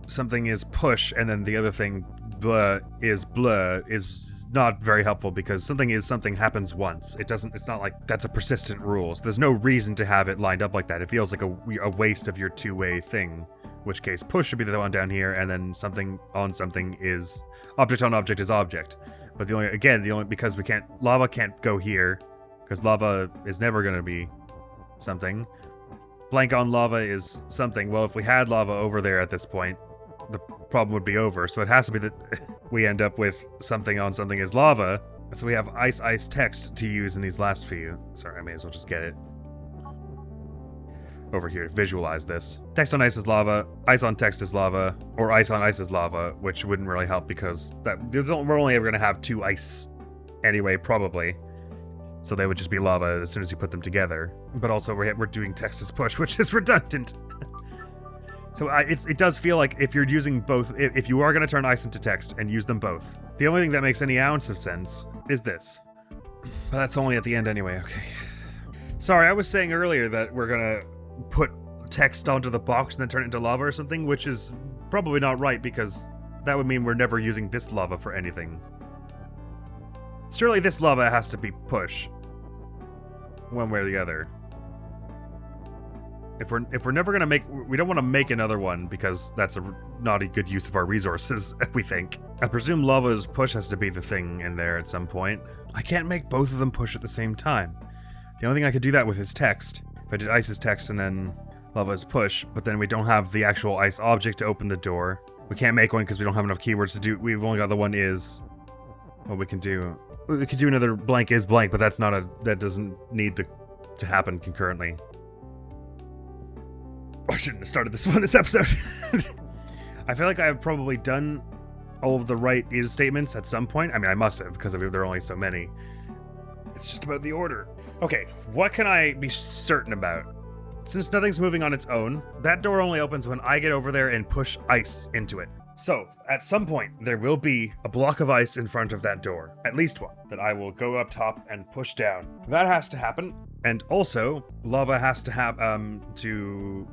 something is push and then the other thing blur is not very helpful because something happens once. It's not like that's a persistent rule. So there's no reason to have it lined up like that. It feels like a waste of your two-way thing. In which case push should be the one down here and then something on something is object on object is object. But the only because lava can't go here because lava is never going to be something. Blank on lava is something. Well, if we had lava over there at this point, the problem would be over. So it has to be that we end up with something on something is lava. So we have ice text to use in these last few. Sorry, I may as well just get it over here to visualize this. Text on ice is lava, ice on text is lava, or ice on ice is lava, which wouldn't really help because we're only ever going to have 2 ice anyway, probably. So they would just be lava as soon as you put them together. But also we're doing text as push, which is redundant. So it does feel like if you're using both, if you are going to turn ice into text and use them both, the only thing that makes any ounce of sense is this. But that's only at the end anyway, okay. Sorry, I was saying earlier that we're going to put text onto the box and then turn it into lava or something, which is probably not right because that would mean we're never using this lava for anything. Surely this lava has to be push, one way or the other. If we're never gonna we don't want to make another one because that's not a good use of our resources, we think. I presume lava's push has to be the thing in there at some point. I can't make both of them push at the same time. The only thing I could do that with is text. If I did ice's text and then lava's push, but then we don't have the actual ice object to open the door. We can't make one because we don't have enough keywords to do. We've only got the one is. What we can do. We could do another blank is blank, but that doesn't need to happen concurrently. I shouldn't have started this episode. I feel like I've probably done all of the right is statements at some point. I mean, I must have because there are only so many. It's just about the order. Okay, what can I be certain about? Since nothing's moving on its own, that door only opens when I get over there and push ice into it. So, at some point, there will be a block of ice in front of that door. At least one. That I will go up top and push down. That has to happen. And also, lava has to have, to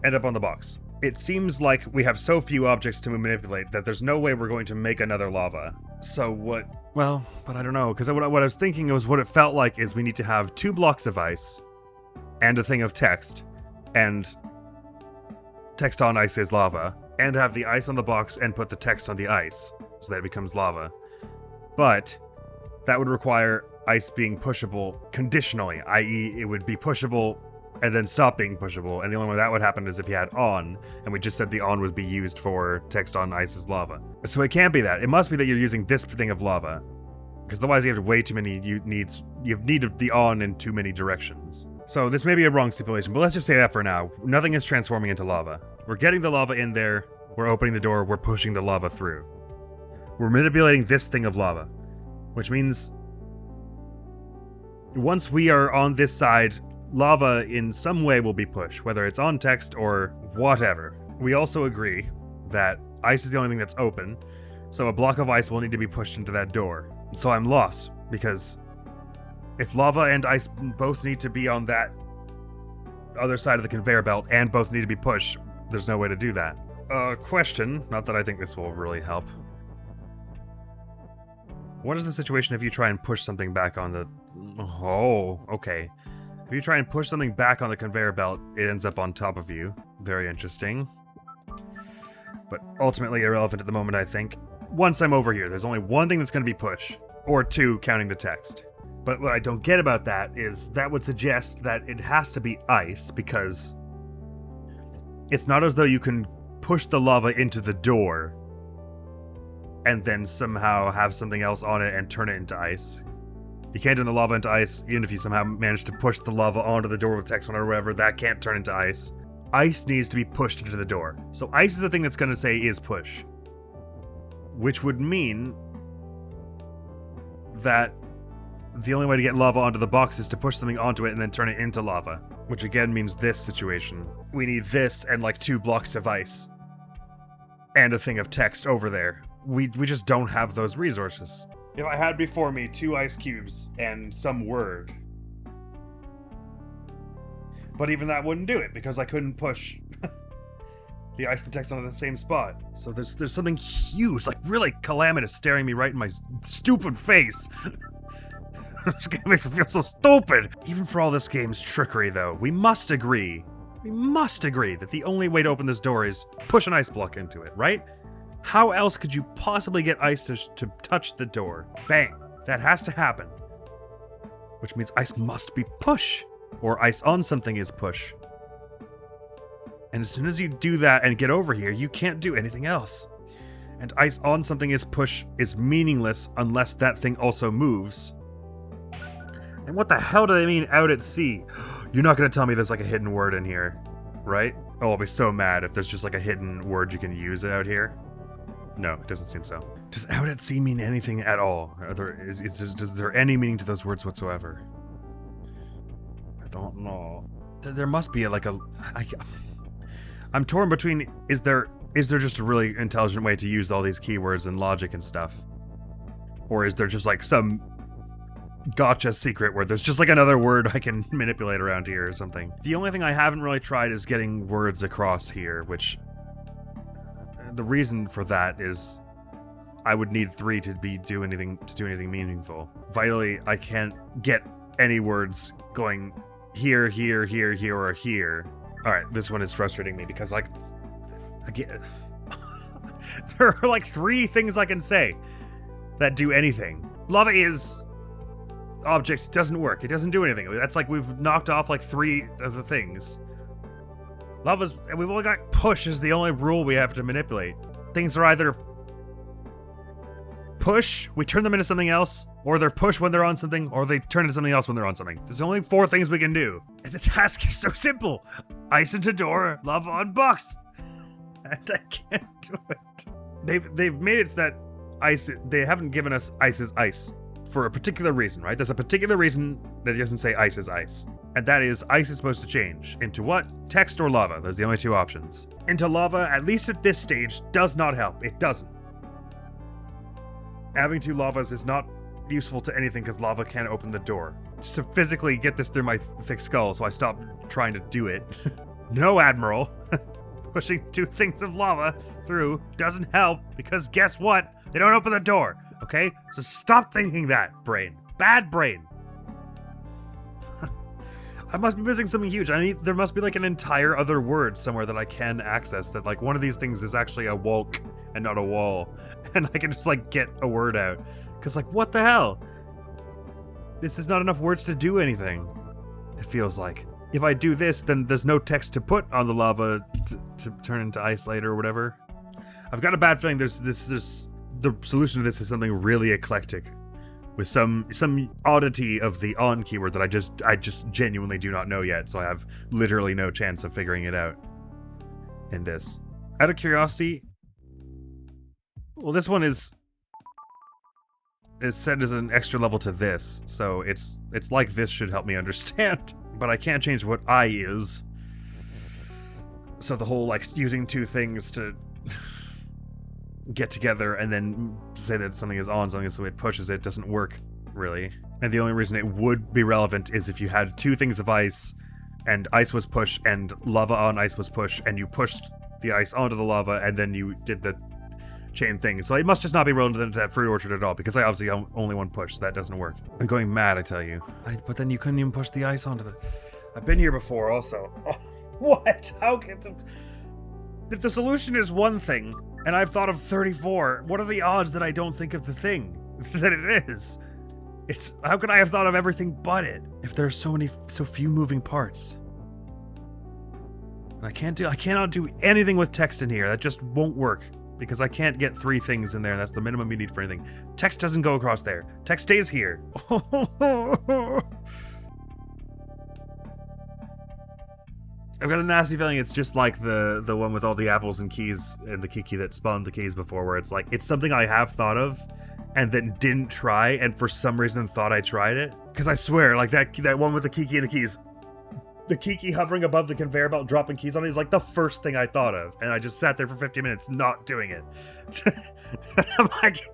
end up on the box. It seems like we have so few objects to manipulate that there's no way we're going to make another lava. So what? Well, but I don't know, because what I was thinking was what it felt like is we need to have 2 blocks of ice and a thing of text, and text on ice is lava, and have the ice on the box and put the text on the ice, so that it becomes lava. But that would require ice being pushable conditionally, i.e. it would be pushable and then stop being pushable, and the only way that would happen is if you had on, and we just said the on would be used for text on ice is lava. So it can't be that. It must be that you're using this thing of lava, because otherwise you have way too many needs. You have need of the on in too many directions. So this may be a wrong stipulation, but let's just say that for now. Nothing is transforming into lava. We're getting the lava in there, we're opening the door, we're pushing the lava through. We're manipulating this thing of lava, which means once we are on this side, lava in some way will be pushed, whether it's on text or whatever. We also agree that ice is the only thing that's open, so a block of ice will need to be pushed into that door. So I'm lost, because if lava and ice both need to be on that other side of the conveyor belt and both need to be pushed, there's no way to do that. Question, not that I think this will really help. What is the situation if you try and push something back on the... Oh, okay. If you try and push something back on the conveyor belt, it ends up on top of you. Very interesting. But ultimately irrelevant at the moment, I think. Once I'm over here, there's only one thing that's going to be push. Or 2, counting the text. But what I don't get about that is that would suggest that it has to be ice, because it's not as though you can push the lava into the door and then somehow have something else on it and turn it into ice. You can't turn the lava into ice, even if you somehow manage to push the lava onto the door with text on it or whatever, that can't turn into ice. ice needs to be pushed into the door. So ice is the thing that's going to say is push. Which would mean that the only way to get lava onto the box is to push something onto it and then turn it into lava. Which again means this situation. We need this and like 2 blocks of ice. And a thing of text over there. We just don't have those resources. If I had before me 2 ice cubes and some word. But even that wouldn't do it because I couldn't push the ice and text onto the same spot. So there's something huge, like really calamitous, staring me right in my stupid face. This game makes me feel so stupid. Even for all this game's trickery, though, we must agree that the only way to open this door is push an ice block into it, right? How else could you possibly get ice to touch the door? Bang. That has to happen. Which means ice must be push. Or ice on something is push. And as soon as you do that and get over here, you can't do anything else. And ice on something is push is meaningless unless that thing also moves. And what the hell do they mean out at sea? You're not going to tell me there's like a hidden word in here, right? Oh, I'll be so mad if there's just like a hidden word you can use out here. No, it doesn't seem so. Does out at sea mean anything at all? Is there any meaning to those words whatsoever? I don't know. There must be I'm torn between, is there just a really intelligent way to use all these keywords and logic and stuff? Or is there just like some gotcha secret where there's just like another word I can manipulate around here or something? The only thing I haven't really tried is getting words across here, which the reason for that is I would need 3 to do anything meaningful. Vitally, I can't get any words going here, here, here, here, or here. Alright, this one is frustrating me because like there are like 3 things I can say that do anything. Lava is object doesn't work. It doesn't do anything. That's like we've knocked off like 3 of the things. Lava's, and we've only got push is the only rule we have to manipulate. Things are either push, we turn them into something else, or they're push when they're on something, or they turn into something else when they're on something. There's only 4 things we can do. And the task is so simple. Ice into door, lava on box. And I can't do it. They've made it so that ice, they haven't given us ice is ice for a particular reason, right? There's a particular reason that it doesn't say ice is ice. And that is, ice is supposed to change. Into what? Text or lava. Those are the only 2 options. Into lava, at least at this stage, does not help. It doesn't. Having 2 lavas is not useful to anything because lava can't open the door. Just to physically get this through my thick skull, so I stopped trying to do it. No, Admiral. Pushing 2 things of lava through doesn't help because guess what? They don't open the door, okay? So stop thinking that, brain. Bad brain. I must be missing something huge. There must be like an entire other word somewhere that I can access that like one of these things is actually a walk and not a wall. And I can just like get a word out. Cause like, what the hell? This is not enough words to do anything. It feels like. If I do this, then there's no text to put on the lava to turn into ice later or whatever. I've got a bad feeling there's the solution to this is something really eclectic. With some oddity of the on keyword that I just genuinely do not know yet, so I have literally no chance of figuring it out in this. Out of curiosity, well, this one is set as an extra level to this, so it's like this should help me understand, but I can't change what I is. So the whole like using 2 things to get together and then say that something is on something so it pushes it doesn't work really. And the only reason it would be relevant is if you had 2 things of ice and ice was push and lava on ice was push and you pushed the ice onto the lava and then you did the chain thing. So it must just not be relevant to that fruit orchard at all because I obviously only one push, so that doesn't work. I'm going mad, I tell you. But then you couldn't even push the ice onto the... I've been here before also. Oh, what? How can... If the solution is one thing and I've thought of 34, what are the odds that I don't think of the thing that it is? How could I have thought of everything but it if there are so few moving parts? And I cannot do anything with text in here. That just won't work because I can't get 3 things in there. That's the minimum you need for anything. Text doesn't go across there. Text stays here. I've got a nasty feeling it's just like the one with all the apples and keys and the key that spawned the keys before, where it's like, it's something I have thought of and then didn't try, and for some reason thought I tried it. Because I swear, like that one with the kiki and the keys, the kiki hovering above the conveyor belt, dropping keys on it is like the first thing I thought of, and I just sat there for 50 minutes not doing it. I'm like,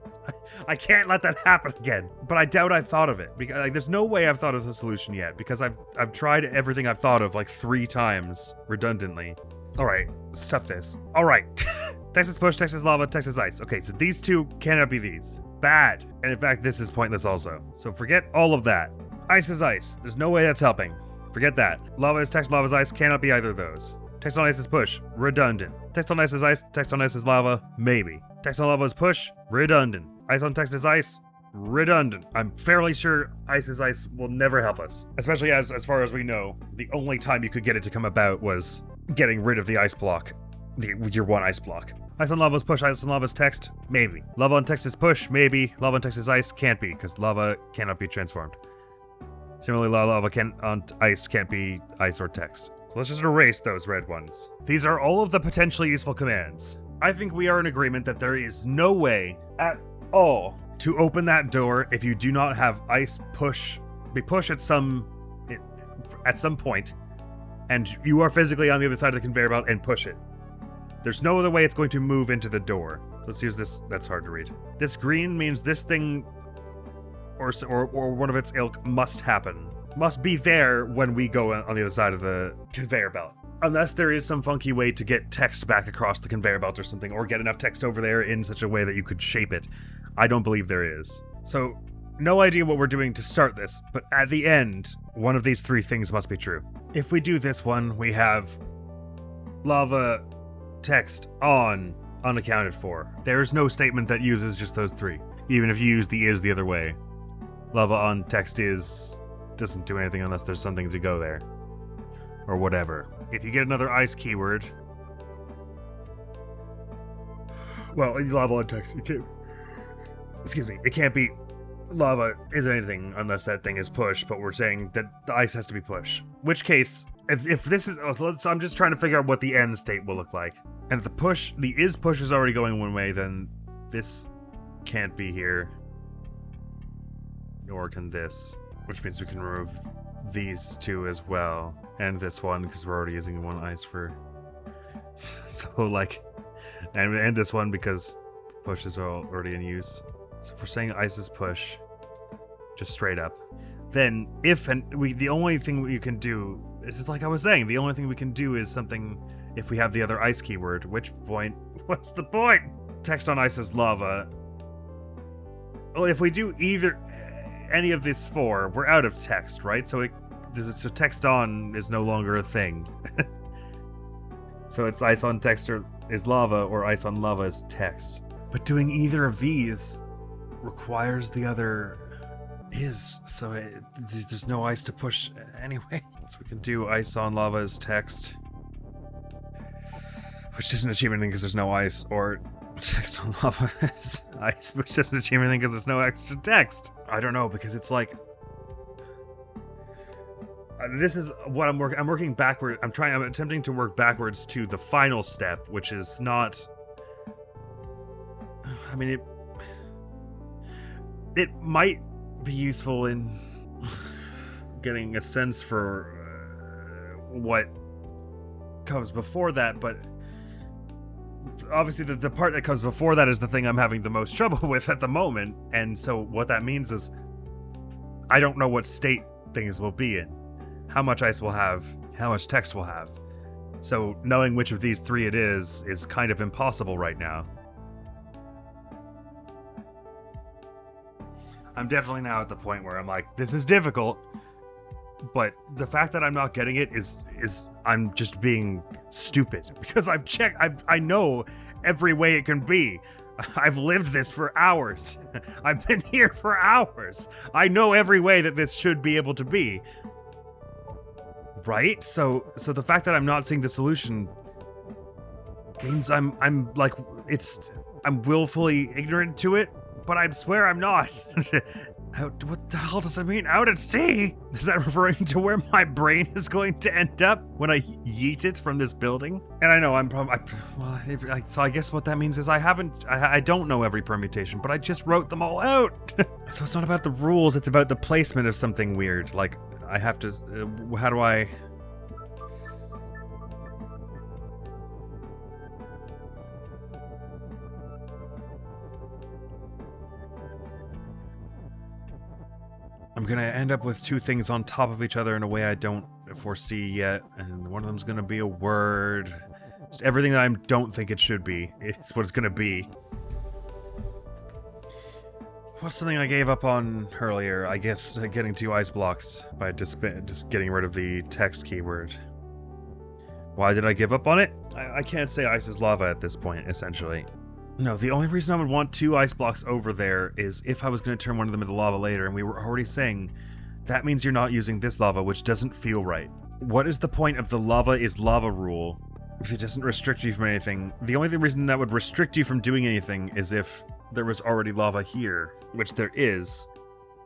I can't let that happen again. But I doubt I've thought of it, because like there's no way I've thought of the solution yet, because I've tried everything I've thought of like 3 times redundantly. All right, stuff this. All right, Texas push, Texas lava, Texas ice. Okay, so these two cannot be these. Bad. And in fact, this is pointless also. So forget all of that. Ice is ice. There's no way that's helping. Forget that. Lava is text, lava is ice. Cannot be either of those. Text on ice is push. Redundant. Text on ice is ice. Text on ice is lava. Maybe. Text on lava is push. Redundant. Ice on text is ice. Redundant. I'm fairly sure ice is ice will never help us. Especially as far as we know, the only time you could get it to come about was getting rid of the ice block. Your one ice block. Ice on lava is push, ice on lava is text, maybe. Lava on text is push, maybe. Lava on text is ice, can't be, because lava cannot be transformed. Similarly, lava on ice can't be ice or text. So let's just erase those red ones. These are all of the potentially useful commands. I think we are in agreement that there is no way at all to open that door if you do not have ice be push at some point, and you are physically on the other side of the conveyor belt and push it. There's no other way it's going to move into the door. So let's use this. That's hard to read. This green means this thing or one of its ilk must happen. Must be there when we go on the other side of the conveyor belt. Unless there is some funky way to get text back across the conveyor belt or something, or get enough text over there in such a way that you could shape it. I don't believe there is. So, no idea what we're doing to start this, but at the end, one of these 3 things must be true. If we do this one, we have lava text on unaccounted for. There's no statement that uses just those 3, even if you use the is the other way. Lava on text is doesn't do anything unless there's something to go there, or whatever. If you get another ice keyword, well, lava on text, it can't be lava is anything unless that thing is push, but we're saying that the ice has to be push. Which case, if this is, I'm just trying to figure out what the end state will look like. And if the is push is already going one way, then this can't be here. Nor can this. Which means we can remove these 2 as well. And this one, because we're already using one ice for... So, like... And this one, because pushes are already in use. So if we're saying ice is push, just straight up, then the only thing you can do, it's just like I was saying, the only thing we can do is something if we have the other ice keyword, which point, what's the point? Text on ice is lava. Well, if we do any of these 4, we're out of text, right? So text on is no longer a thing. So it's ice on text is lava, or ice on lava is text. But doing either of these requires the other is, so there's no ice to push anyway. So we can do ice on lava as text, which doesn't achieve anything because there's no ice, or text on lava is ice, which doesn't achieve anything because there's no extra text. I don't know, because it's like, this is what I'm working backward. I'm attempting to work backwards to the final step, which is not, I mean, it might be useful in getting a sense for what comes before that, but obviously the part that comes before that is the thing I'm having the most trouble with at the moment, and so what that means is I don't know what state things will be in, how much ice we'll have, how much text we'll have. So knowing which of these 3 it is kind of impossible right now. I'm definitely now at the point where I'm like, this is difficult, but the fact that I'm not getting it is I'm just being stupid, because I've checked, I know every way it can be. I've lived this for hours. I've been here for hours. I know every way that this should be able to be. Right? So the fact that I'm not seeing the solution means I'm willfully ignorant to it, but I swear I'm not. Out? What the hell does it mean? Out at sea? Is that referring to where my brain is going to end up when I yeet it from this building? And I know so I guess what that means is I don't know every permutation, but I just wrote them all out. So it's not about the rules, it's about the placement of something weird. Like, I have to, how do I... I'm gonna end up with two things on top of each other in a way I don't foresee yet, and one of them's gonna be a word. Just everything that I don't think it should be is what it's gonna be. What's something I gave up on earlier? I guess getting 2 ice blocks by just getting rid of the text keyword. Why did I give up on it? I can't say ice is lava at this point, essentially. No, the only reason I would want 2 ice blocks over there is if I was going to turn one of them into lava later, and we were already saying that means you're not using this lava, which doesn't feel right. What is the point of the lava is lava rule if it doesn't restrict you from anything? The only reason that would restrict you from doing anything is if there was already lava here, which there is.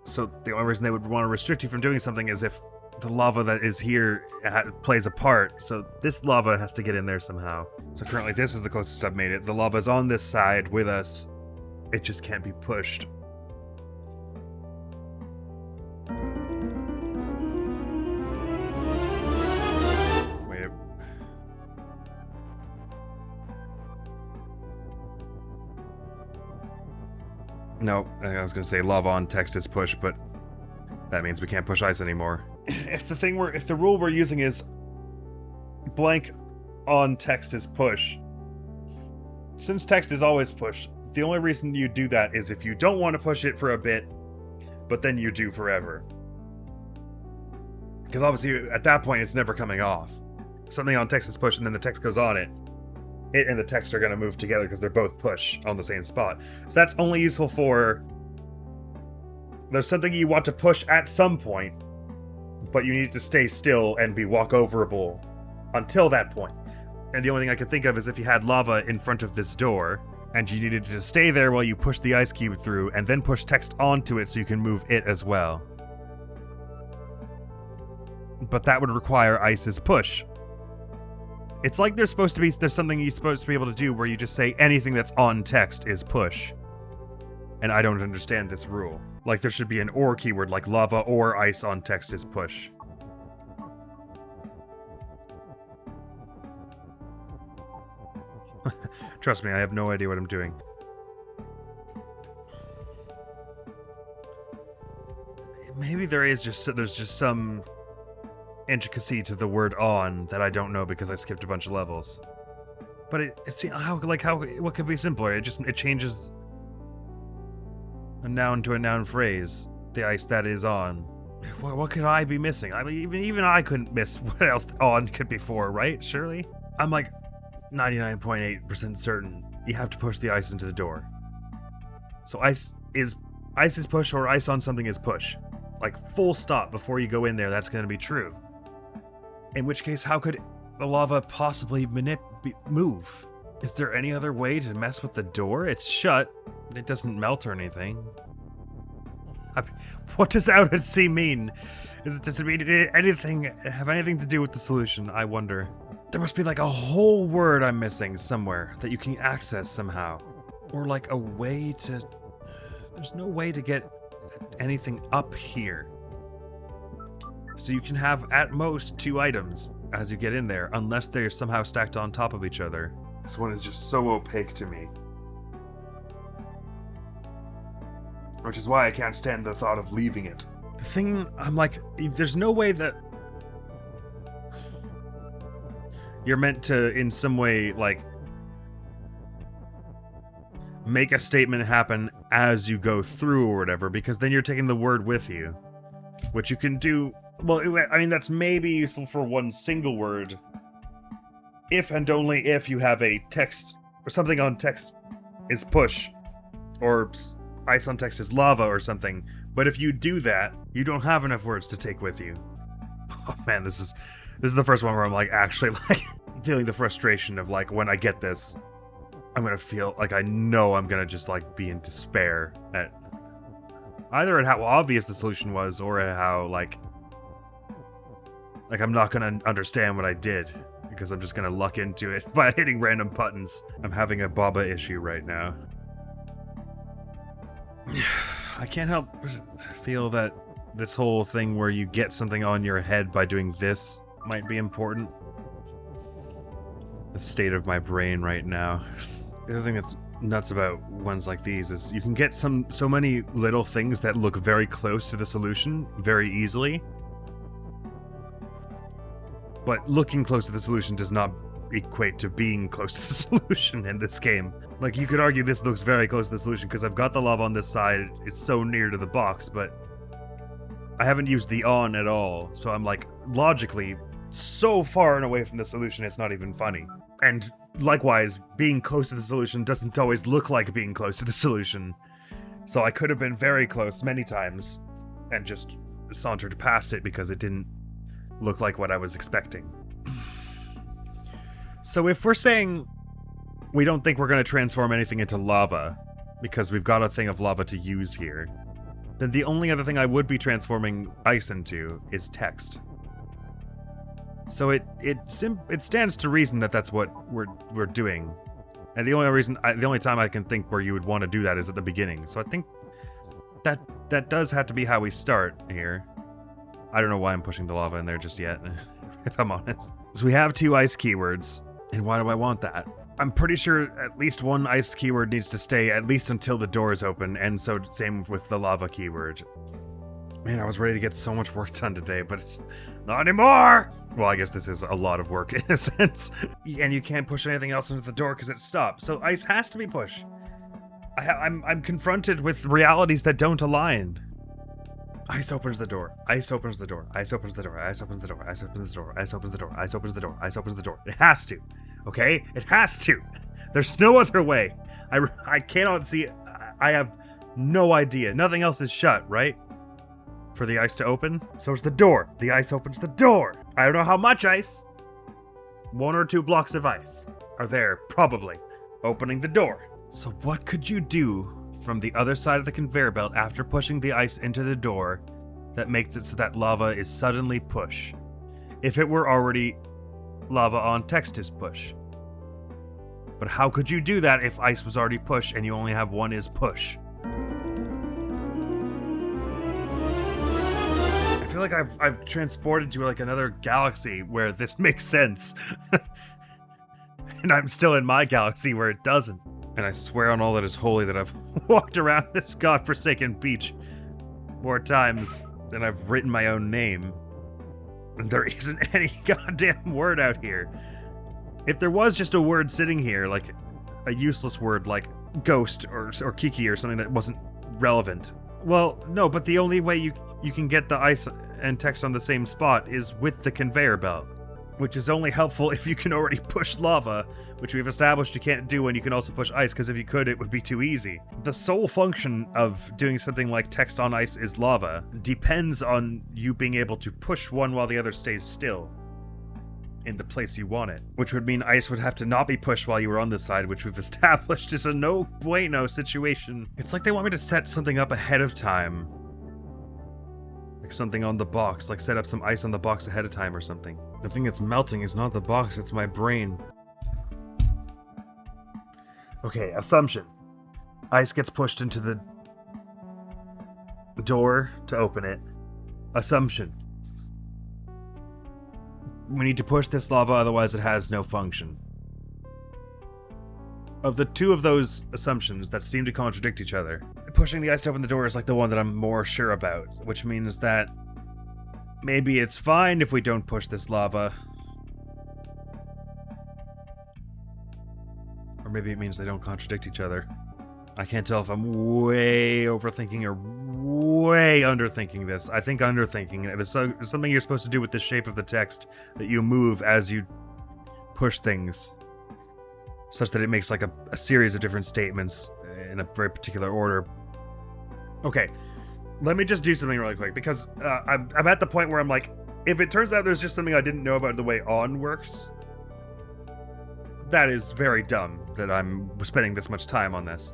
So the only reason they would want to restrict you from doing something is if the lava that is here plays a part, so this lava has to get in there somehow. So currently this is the closest I've made it. The lava's on this side with us. It just can't be pushed. Wait. No, I was gonna say lava on text is push, but that means we can't push ice anymore. If the rule we're using is blank on text is push, since text is always push, the only reason you do that is if you don't want to push it for a bit, but then you do forever. Because obviously at that point it's never coming off. Something on text is push and then the text goes on it. It and the text are going to move together because they're both push on the same spot. So that's only useful for there's something you want to push at some point, but you need to stay still and be walkoverable until that point. And the only thing I could think of is if you had lava in front of this door, and you needed to stay there while you push the ice cube through, and then push text onto it so you can move it as well. But that would require ice's push. It's like there's something you're supposed to be able to do where you just say anything that's on text is push. And I don't understand this rule. Like there should be an or keyword like lava or ice on text is push. Trust me, I have no idea what I'm doing. Maybe there's just some intricacy to the word on that I don't know because I skipped a bunch of levels. But what could be simpler? It changes a noun to a noun phrase. The ice that is on. What could I be missing? I mean, even I couldn't miss what else on could be for, right? Surely? I'm like 99.8% certain you have to push the ice into the door. So ice is push or ice on something is push. Like full stop before you go in there, that's going to be true. In which case, how could the lava possibly move? Is there any other way to mess with the door? It's shut. It doesn't melt or anything. What does out at sea mean? Does it mean have anything to do with the solution? I wonder. There must be like a whole word I'm missing somewhere that you can access somehow. Or like a way to... There's no way to get anything up here. So you can have at most 2 items as you get in there, unless they're somehow stacked on top of each other. This one is just so opaque to me. Which is why I can't stand the thought of leaving it. The thing, I'm like, there's no way that you're meant to, in some way, like, make a statement happen as you go through or whatever, because then you're taking the word with you. Which you can do, well, I mean, that's maybe useful for one single word, if and only if you have a text, or something on text is push, or ice on text is lava or something. But if you do that, you don't have enough words to take with you. Oh man, this is the first one where I'm like actually like feeling the frustration of like when I get this, I'm gonna feel like I know I'm gonna just like be in despair at Either at how obvious the solution was, or at how, like I'm not gonna understand what I did, because I'm just gonna luck into it by hitting random buttons. I'm having a Baba issue right now. I can't help but feel that this whole thing where you get something on your head by doing this might be important. The state of my brain right now. The other thing that's nuts about ones like these is you can get so many little things that look very close to the solution very easily. But looking close to the solution does not equate to being close to the solution in this game. Like, you could argue this looks very close to the solution because I've got the lava on this side, it's so near to the box, but I haven't used the on at all, so I'm like, logically, so far and away from the solution it's not even funny. And likewise, being close to the solution doesn't always look like being close to the solution. So I could have been very close many times and just sauntered past it because it didn't look like what I was expecting. So if we're saying we don't think we're going to transform anything into lava because we've got a thing of lava to use here, then the only other thing I would be transforming ice into is text. So it stands to reason that that's what we're doing, and the only time I can think where you would want to do that is at the beginning. So I think that does have to be how we start here. I don't know why I'm pushing the lava in there just yet, if I'm honest. So we have 2 ice keywords, and why do I want that? I'm pretty sure at least one ice keyword needs to stay at least until the door is open, and so same with the lava keyword. Man, I was ready to get so much work done today, but it's not anymore! Well, I guess this is a lot of work in a sense. And you can't push anything else into the door because it stopped, so ice has to be pushed. I'm confronted with realities that don't align. Ice opens the door. Ice opens the door. Ice opens the door. Ice opens the door. Ice opens the door. Ice opens the door. Ice opens the door. Ice opens the door. It has to. Okay? It has to. There's no other way. I cannot see it. I have no idea. Nothing else is shut, right? For the ice to open. So it's the door. The ice opens the door. I don't know how much ice. 1 or 2 blocks of ice are there, probably, opening the door. So what could you do from the other side of the conveyor belt after pushing the ice into the door that makes it so that lava is suddenly push? If it were already lava on text is push. But how could you do that if ice was already push and you only have one is push? I feel like I've transported to like another galaxy where this makes sense. And I'm still in my galaxy where it doesn't. And I swear on all that is holy that I've walked around this godforsaken beach more times than I've written my own name. And there isn't any goddamn word out here. If there was just a word sitting here, like a useless word like ghost or kiki or something that wasn't relevant. Well, no, but the only way you can get the ice and text on the same spot is with the conveyor belt. Which is only helpful if you can already push lava, which we've established you can't do when you can also push ice, because if you could, it would be too easy. The sole function of doing something like text on ice is lava depends on you being able to push one while the other stays still in the place you want it, which would mean ice would have to not be pushed while you were on this side, which we've established is a no bueno situation. It's like they want me to set something up ahead of time. Like something on the box, like set up some ice on the box ahead of time or something. The thing that's melting is not the box, it's my brain. Okay, assumption. Ice gets pushed into the door to open it. Assumption. We need to push this lava, otherwise it has no function. Of the 2 of those assumptions that seem to contradict each other, pushing the ice to open the door is like the one that I'm more sure about, which means that maybe it's fine if we don't push this lava. Or maybe it means they don't contradict each other. I can't tell if I'm way overthinking or way underthinking this. I think underthinking it. There's something you're supposed to do with the shape of the text that you move as you push things, such that it makes like a series of different statements in a very particular order. Okay, let me just do something really quick, because I'm at the point where I'm like, if it turns out there's just something I didn't know about the way on works, that is very dumb that I'm spending this much time on this.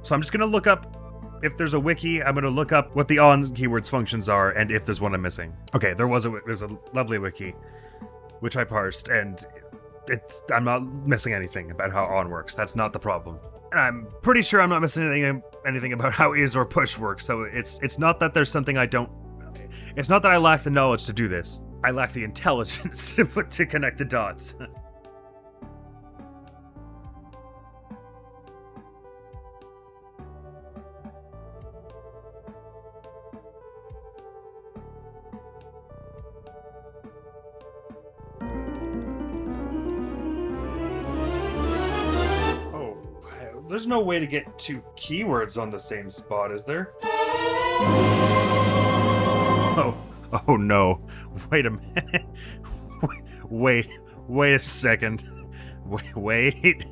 So I'm just going to look up if there's a wiki, I'm gonna look up what the on keywords functions are and if there's one I'm missing. Okay, there's a lovely wiki, which I parsed, and I'm not missing anything about how on works. That's not the problem. And I'm pretty sure I'm not missing anything about how is or push works. So it's not that there's something I don't. It's not that I lack the knowledge to do this. I lack the intelligence to connect the dots. There's no way to get two keywords on the same spot, is there? Oh no. Wait a minute. Wait a second. Wait.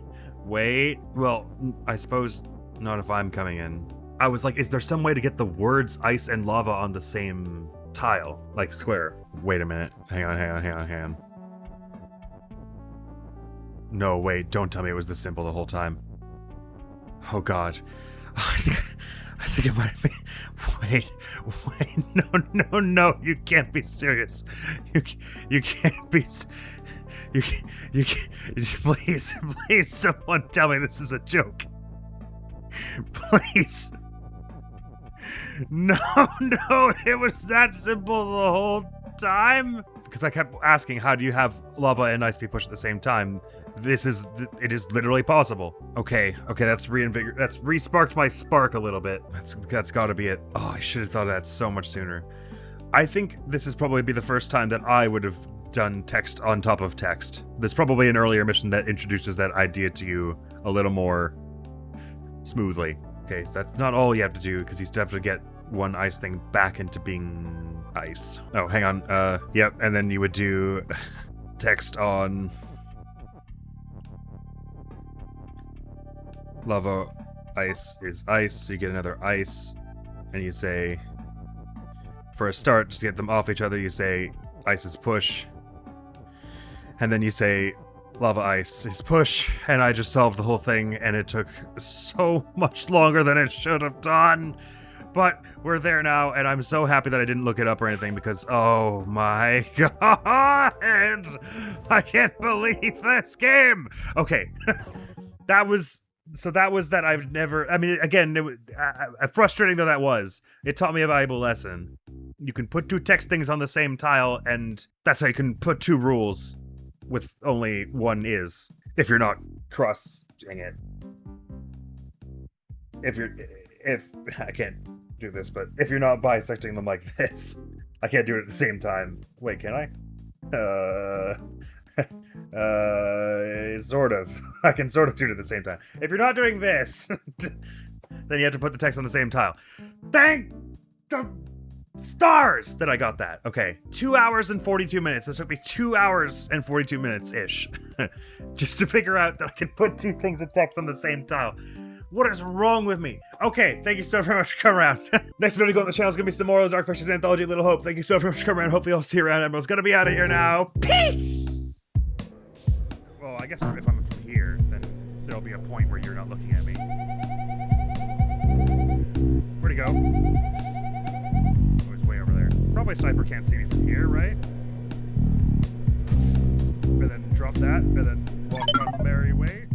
Well, I suppose not if I'm coming in. I was like, is there some way to get the words ice and lava on the same tile? Like square. Wait a minute. Hang on. No, wait, don't tell me it was this simple the whole time. Oh god. I think it might be. Wait, no, you can't be serious. You can't be. You can't, please, someone tell me this is a joke. Please. No, it was that simple the whole time. Because I kept asking, how do you have lava and ice be pushed at the same time? It is literally possible. Okay, that's re-sparked my spark a little bit. That's gotta be it. Oh, I should have thought of that so much sooner. I think this is probably be the first time that I would have done text on top of text. There's probably an earlier mission that introduces that idea to you a little more smoothly. Okay, so that's not all you have to do, because you still have to get one ice thing back into being ice. Oh, hang on. Yep, and then you would do text on lava ice is ice, so you get another ice, and you say, for a start, just to get them off each other, you say ice is push, and then you say lava ice is push, and I just solved the whole thing, and it took so much longer than it should have done. But we're there now, and I'm so happy that I didn't look it up or anything, because oh my god, I can't believe this game. Okay, that was that I've never. I mean, again, it was, frustrating though that was. It taught me a valuable lesson. You can put two text things on the same tile, and that's how you can put two rules with only one is, if you're not crossing it. If I can't do this, but if you're not bisecting them like this, I can't do it at the same time. Wait, can I? Sort of. I can sort of do it at the same time. If you're not doing this, then you have to put the text on the same tile. Thank the stars that I got that. Okay, 2 hours and 42 minutes. This took me 2 hours and 42 minutes-ish. Just to figure out that I can put two things of text on the same tile. What is wrong with me? Okay, thank you so very much for coming around. Next video to go on the channel is going to be some more of the Dark Pictures Anthology, Little Hope. Thank you so very much for coming around. Hopefully I'll see you around. Admiral's going to be out of here now. Peace! Well, I guess if I'm from here, then there'll be a point where you're not looking at me. Where'd he go? Oh, he's way over there. Probably a sniper can't see me from here, right? And then drop that, and then walk on the merry way.